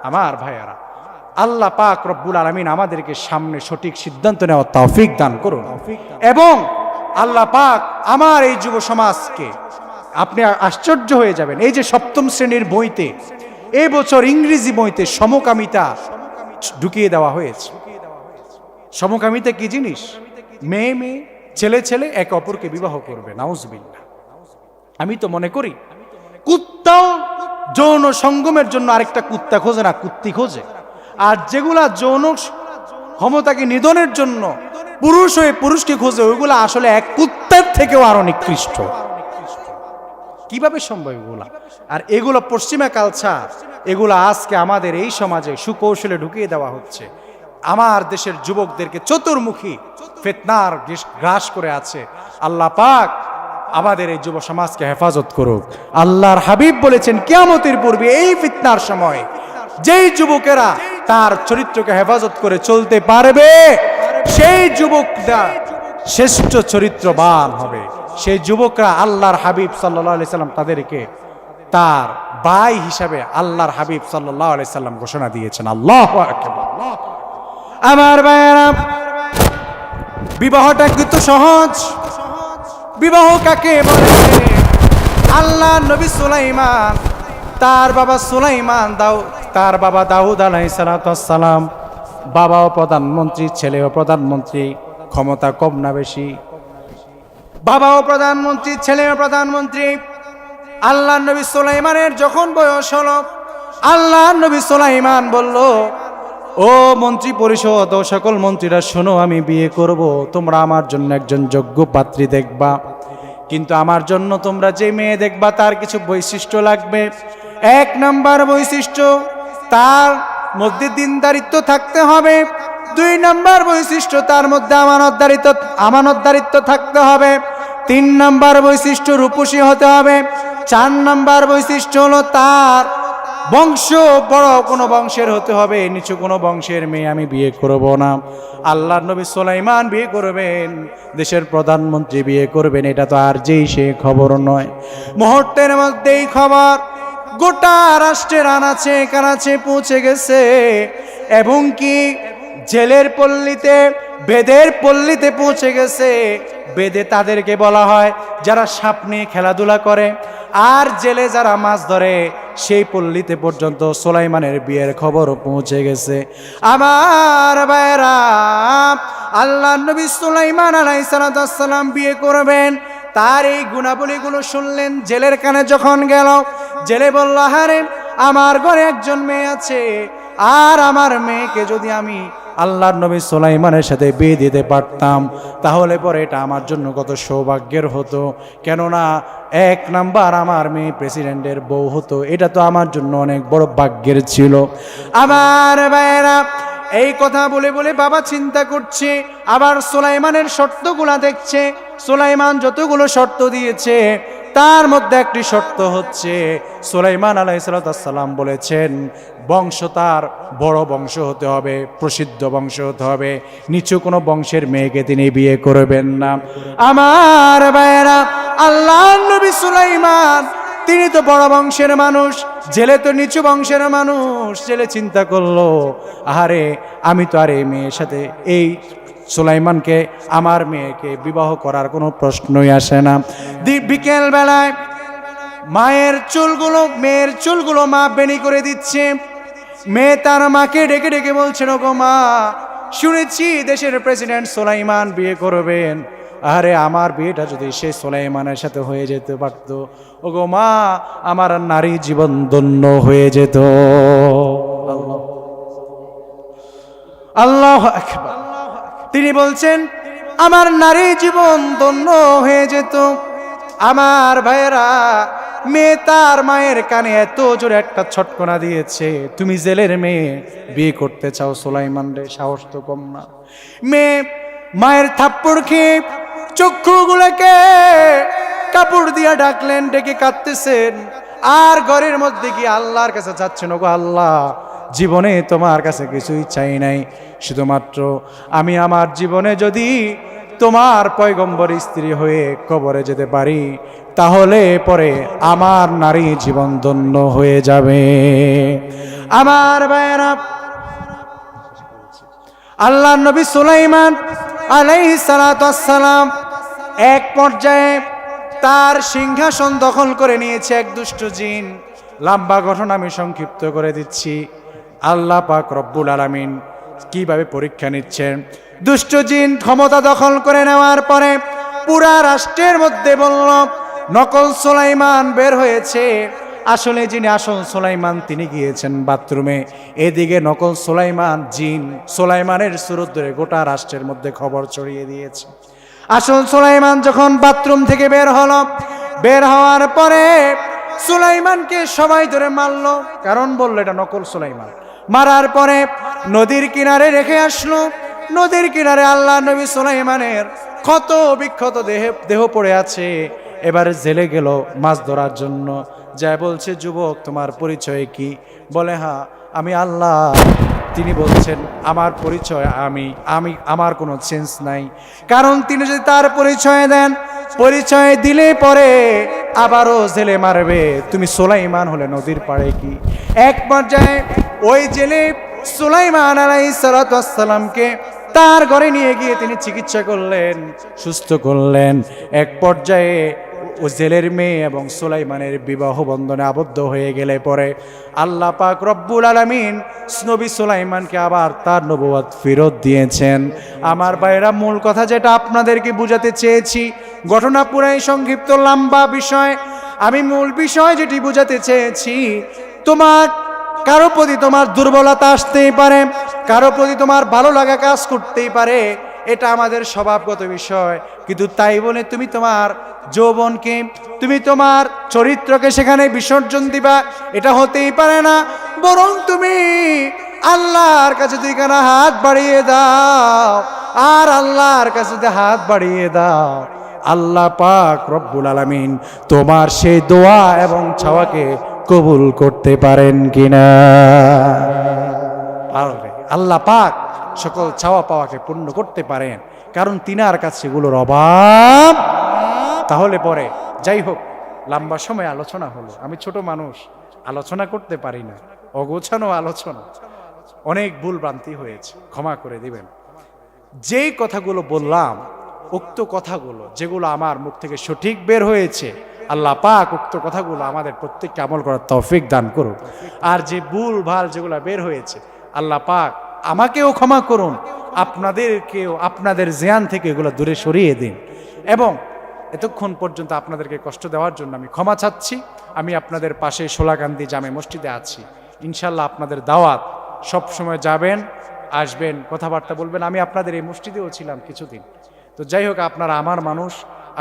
আমার ভাইয়ারা, আল্লাহ পাক রব্বুল আলামিন আমাদেরকে সামনে সঠিক সিদ্ধান্ত নেওয়ার তৌফিক দান করুন এবং আল্লাহ পাক আমার এই যুব সমাজকে, আপনি আশ্চর্য হয়ে যাবেন, এই যে 7ম শ্রেণীর বইতে এই বছর ইংরেজি বইতে সমকামিতা ঢুকিয়ে দেওয়া হয়েছে। সমকামিতা কি জিনিস? মেয়ে মেয়ে, ছেলে ছেলে একে অপরকে বিবাহ করবে। নাউজুবিল্লাহ। আমি তো মনে করি কুত্তাও যৌন সঙ্গমের জন্য আরেকটা কুত্তা খোঁজে না, কুত্তি খোঁজে। আর যেগুলা যৌন ক্ষমতাকে নিধনের জন্য পুরুষ হয়ে পুরুষকে খোঁজে, ওইগুলা আসলে এক কুত্তার থেকেও আরো নিকৃষ্ট। কিভাবে সম্ভব এগুলা? আর এগুলো পশ্চিমা কালচার, এগুলো আজকে আমাদের এই সমাজে সুকৌশলে ঢুকিয়ে দেওয়া হচ্ছে। আমার দেশের যুবকদেরকে চতুর্মুখী ফিতনার গ্রাস করে আছে। আল্লাহ পাক আমাদের এই যুব সমাজকে হেফাজত করুক। আল্লাহর হাবিব বলেছেন কিয়ামতের পূর্বে এই ফিতনার সময় যেই যুবকেরা তার চরিত্রকে হেফাজত করে চলতে পারবে সেই যুবকরা শ্রেষ্ঠ চরিত্রবান হবে। সেই যুবকরা আল্লাহর হাবিব সাল্লাল্লাহু আলাইহি সাল্লাম তাদেরকে তার ভাই হিসাবে আল্লাহর হাবিব সাল্লাল্লাহু আলাইহি সাল্লাম ঘোষণা দিয়েছেন। আল্লাহু আকবার। আমার ভাইয়েরা, বিবাহটা কিন্তু সহজ। বিবাহ কাকে বলে? আল্লাহ নবী সুলাইমান, তার বাবা দাউদ আলাইহিস সালাম, বাবাও প্রধানমন্ত্রী, ছেলেও প্রধানমন্ত্রী, ক্ষমতা কম না বেশি? বাবাও প্রধানমন্ত্রী, ছেলেও প্রধানমন্ত্রী। আল্লাহ নবী সুলাইমানের যখন বয়স হলো, আল্লাহ নবী সুলাইমান বলল, ও মন্ত্রী পরিষদ, ও সকল মন্ত্রীরা শোনো, আমি বিয়ে করব, তোমরা আমার জন্য একজন যোগ্য পাত্রী দেখবা, কিন্তু আমার জন্য তোমরা যে মেয়ে দেখবা তার কিছু বৈশিষ্ট্য লাগবে। 1 নাম্বার বৈশিষ্ট্য, তার মধ্যে দিনদারিত্ব থাকতে হবে। 2 নাম্বার বৈশিষ্ট্য, তার মধ্যে আমানতদারিত্ব থাকতে হবে। 3 নাম্বার বৈশিষ্ট্য রূপসী হতে হবে। 4 নাম্বার বৈশিষ্ট্য হলো তার বংশ বড় কোনো বংশের হতে হবে, নিচু কোনো বংশের মেয়ে আমি বিয়ে করব না। আল্লাহর নবী সুলাইমান বিয়ে করবেন, দেশের প্রধানমন্ত্রী বিয়ে করবেন, এটা তো আর যেই সে খবর নয়। মুহূর্তের মধ্যেই খবর গোটা রাষ্ট্রের আনাচে কানাচে পৌঁছে গেছে, এবং কি জেলের পল্লীতে, বেদের পল্লীতে পৌঁছে গেছে। বেদে তাদেরকে বলা হয় যারা সাপ নিয়ে খেলাধুলা করে, আর জেলে যারা মাছ ধরে, সেই পল্লীতে পর্যন্ত সুলাইমানের বিয়ের খবরও পৌঁছে গেছে। আমার ভাইরা, আল্লাহ নবী সুলাইমান আলাইহিস সালাম বিয়ে করবেন, তার এই গুণাবলীগুলো শুনলেন। জেলের কানে যখন গেল, জেলে বলল, আরে আমার ঘরে একজন মেয়ে আছে, আর আমার মেয়েকে যদি আমি আল্লাহর নবী সুলাইমানের সাথে বিয়ে দিতে পারতাম, তাহলে পরে এটা আমার জন্য কত সৌভাগ্যের হতো। কেননা 1 নাম্বার আমার মেয়ে প্রেসিডেন্টের বউ হতো, এটা তো আমার জন্য অনেক বড় ভাগ্যের ছিল। আমার ভাইয়েরা, এই কথা বলে বলে বাবা চিন্তা করছে, আবার সুলাইমানের শর্তগুলা দেখছে। সুলাইমান যতগুলো শর্ত দিয়েছে, তার মধ্যে একটি শর্ত হচ্ছে, সুলাইমান আলাইহিস সালাম বলেছেন বংশ তার বড় বংশ হতে হবে, প্রসিদ্ধ বংশ হতে হবে, নিচু কোনো বংশের মেয়েকে তিনি বিয়ে করবেন না। আমার ভাইয়েরা, আল্লাহর নবী সুলাইমান তিনি তো বড় বংশের মানুষ, জেলে তো নিচু বংশের মানুষ। জেলে চিন্তা করলো, আরে আমি তো আর এই মেয়ের সাথে, এই সুলাইমানকে, আমার মেয়েকে বিবাহ করার কোনো প্রশ্নই আসে না। বিকেল বেলায় মেয়ের চুলগুলো মা বেনি করে দিচ্ছে। মেয়ে তার মাকে ডেকে ডেকে বলছেন, ওগো মা, শুনেছি দেশের প্রেসিডেন্ট সুলাইমান বিয়ে করবেন, আরে আমার বিয়েটা যদি সে সুলাইমানের সাথে হয়ে যেতে পারত, ওগো মা, আমার নারী জীবন ধন্য হয়ে যেত। আল্লাহু আকবার। তিনি বলছেন আমার নারী জীবন ধন্য হয়ে যেত। আমার ভাইয়েরা, মেয়ে তার মায়ের কানে এত জোরে একটা ছটকনা দিয়েছে, তুমি জেলের মেয়ে বিয়ে করতে চাও সুলাইমান রে, সাহস তো কম না। মেয়ে মায়ের থাপ্পড় খেয়ে চক্ষুগুলোকে কাপড় দিয়া ডাকলেন, ডেকে কাঁদতেছেন, আর ঘরের মধ্যে গিয়ে আল্লাহর কাছে যাচ্ছেন, ওগো আল্লাহ, জীবনে তোমার কাছে কিছুই চাই নাই, শুধুমাত্র আমি আমার জীবনে যদি তোমার পয়গম্বর স্ত্রী হয়ে কবরে যেতে পারি, তাহলে পরে আমার নারী জীবন ধন্য হয়ে যাবে। আমার ভাইয়েরা, আল্লাহর নবী সুলাইমান আলাইহিস সালাম এক পর্যায়ে তার সিংহাসন দখল করে নিয়েছে এক দুষ্ট জিন। লম্বা ঘটনা আমি সংক্ষিপ্ত করে দিচ্ছি। আল্লাহ পাক রব্বুল আলামিন কিভাবে পরীক্ষা নিচ্ছেন। দুষ্ট জিন ক্ষমতা দখল করে নেওয়ার পরে পুরা রাষ্ট্রের মধ্যে বলল, নকল সুলাইমান বের হয়েছে। আসলে যিনি আসল সুলাইমান তিনি গিয়েছেন বাথরুমে, এদিকে নকল সুলাইমান জিন সুলাইমানের সুরত ধরে গোটা রাষ্ট্রের মধ্যে খবর ছড়িয়ে দিয়েছে। আসল সুলাইমান যখন বাথরুম থেকে বের হলো, বের হওয়ার পরে সুলাইমানকে সবাই ধরে মারলো, কারণ বললো এটা নকল সুলাইমান। মারার পরে নদীর কিনারে রেখে আসলো। নদীর কিনারে আল্লাহ নবী সুলাইমানের ক্ষত বিক্ষত দেহ পড়ে আছে। এবার জেলে গেল মাছ ধরার জন্য, যা বলছে, যুবক তোমার পরিচয় কি? বলে, হ্যাঁ আমি আল্লাহ। তিনি বলছেন আমার পরিচয় আমার কোনো চেঞ্জ নাই, কারণ তিনি যদি তার পরিচয় দেন, পরিচয় দিলে পরে আবারও জেলে মারবে। তুমি সুলাইমান হলে নদীর পাড়ে কি? এক পর্যায়ে ওই জেলে সুলাইমান আলাইহিস সালামকে তার ঘরে নিয়ে গিয়ে তিনি চিকিৎসা করলেন, সুস্থ করলেন। এক পর্যায়ে ও জেলের মেয়ে এবং সুলাইমানের বিবাহ বন্ধনে আবদ্ধ হয়ে গেলে পরে আল্লাহ পাক রব্বুল আলামিন নবী সুলাইমানকে আবার তার নবুয়ত ফেরত দিয়েছেন। আমার ভাইরা, মূল কথা যেটা আপনাদেরকে বুঝাতে চেয়েছি, ঘটনা পুরাই সংক্ষিপ্ত, লম্বা বিষয়। আমি মূল বিষয় যেটি বুঝাতে চেয়েছি, তোমার কারো প্রতি তোমার দুর্বলতা আসতেই পারে, কারো প্রতি তোমার ভালো লাগা কাজ করতেই পারে, এটা আমাদের স্বভাবগত বিষয়। কিন্তু তাই বলে তুমি তোমার যৌবনকে, তুমি তোমার চরিত্রকে সেখানে বিসর্জন দিবা, এটা হতেই পারে না। বরং তুমি আল্লাহর কাছে দুইখানা হাত বাড়িয়ে দাও, আর আল্লাহর কাছে হাত বাড়িয়ে দাও, আল্লাহ পাক রব্বুল আলামিন তোমার সেই দোয়া এবং চাওয়াকে কবুল করতে পারেন কিনা? পারবে। আল্লাহ পাক সকল চাওয়া পাওয়াকে পূর্ণ করতে পারেন, কারণ তিনার কাছে সেগুলোর অভাব। তাহলে পরে যাই হোক, লম্বা সময় আলোচনা হলো, আমি ছোট মানুষ, আলোচনা করতে পারি না, অগোছানো আলোচনা, অনেক ভুল ভ্রান্তি হয়েছে, ক্ষমা করে দিবেন। যেই কথাগুলো বললাম, উক্ত কথাগুলো যেগুলো আমার মুখ থেকে সঠিক বের হয়েছে, আল্লাহ পাক উক্ত কথাগুলো আমাদের প্রত্যেককে আমল করার তৌফিক দান করুন। আর যে ভুল ভাল যেগুলো বের হয়েছে, আল্লাহ পাক আমাকেও ক্ষমা করুন, আপনাদেরকেও আপনাদের জ্ঞান থেকে এগুলো দূরে সরিয়ে দিন। এবং এতক্ষণ পর্যন্ত আপনাদেরকে কষ্ট দেওয়ার জন্য আমি ক্ষমা চাচ্ছি। আমি আপনাদের পাশে সোলাকান্দি জামে মসজিদে আছি, ইনশাল্লাহ আপনাদের দাওয়াত, সব সময় যাবেন, আসবেন, কথাবার্তা বলবেন। আমি আপনাদের এই মসজিদেও ছিলাম কিছুদিন। তো যাই হোক, আপনারা আমার মানুষ,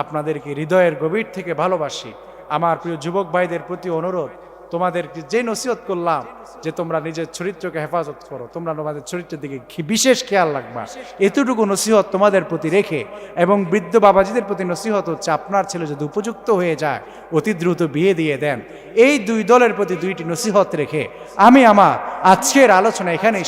আপনাদেরকে হৃদয়ের গভীর থেকে ভালোবাসি। আমার প্রিয় যুবক ভাইদের প্রতি অনুরোধ, তোমাদেরকে যে নসিহত করলাম যে তোমরা নিজের চরিত্রকে হেফাজত করো, তোমরা তোমাদের চরিত্রের দিকে বিশেষ খেয়াল রাখবা, এতটুকু নসিহত তোমাদের প্রতি রেখে, এবং বৃদ্ধ বাবাজিদের প্রতি নসিহত হচ্ছে আপনার ছেলে যদি উপযুক্ত হয়ে যায় অতি দ্রুত বিয়ে দিয়ে দেন। এই দুই দলের প্রতি দুইটি নসিহত রেখে আমি আমার আজকের আলোচনা এখানেই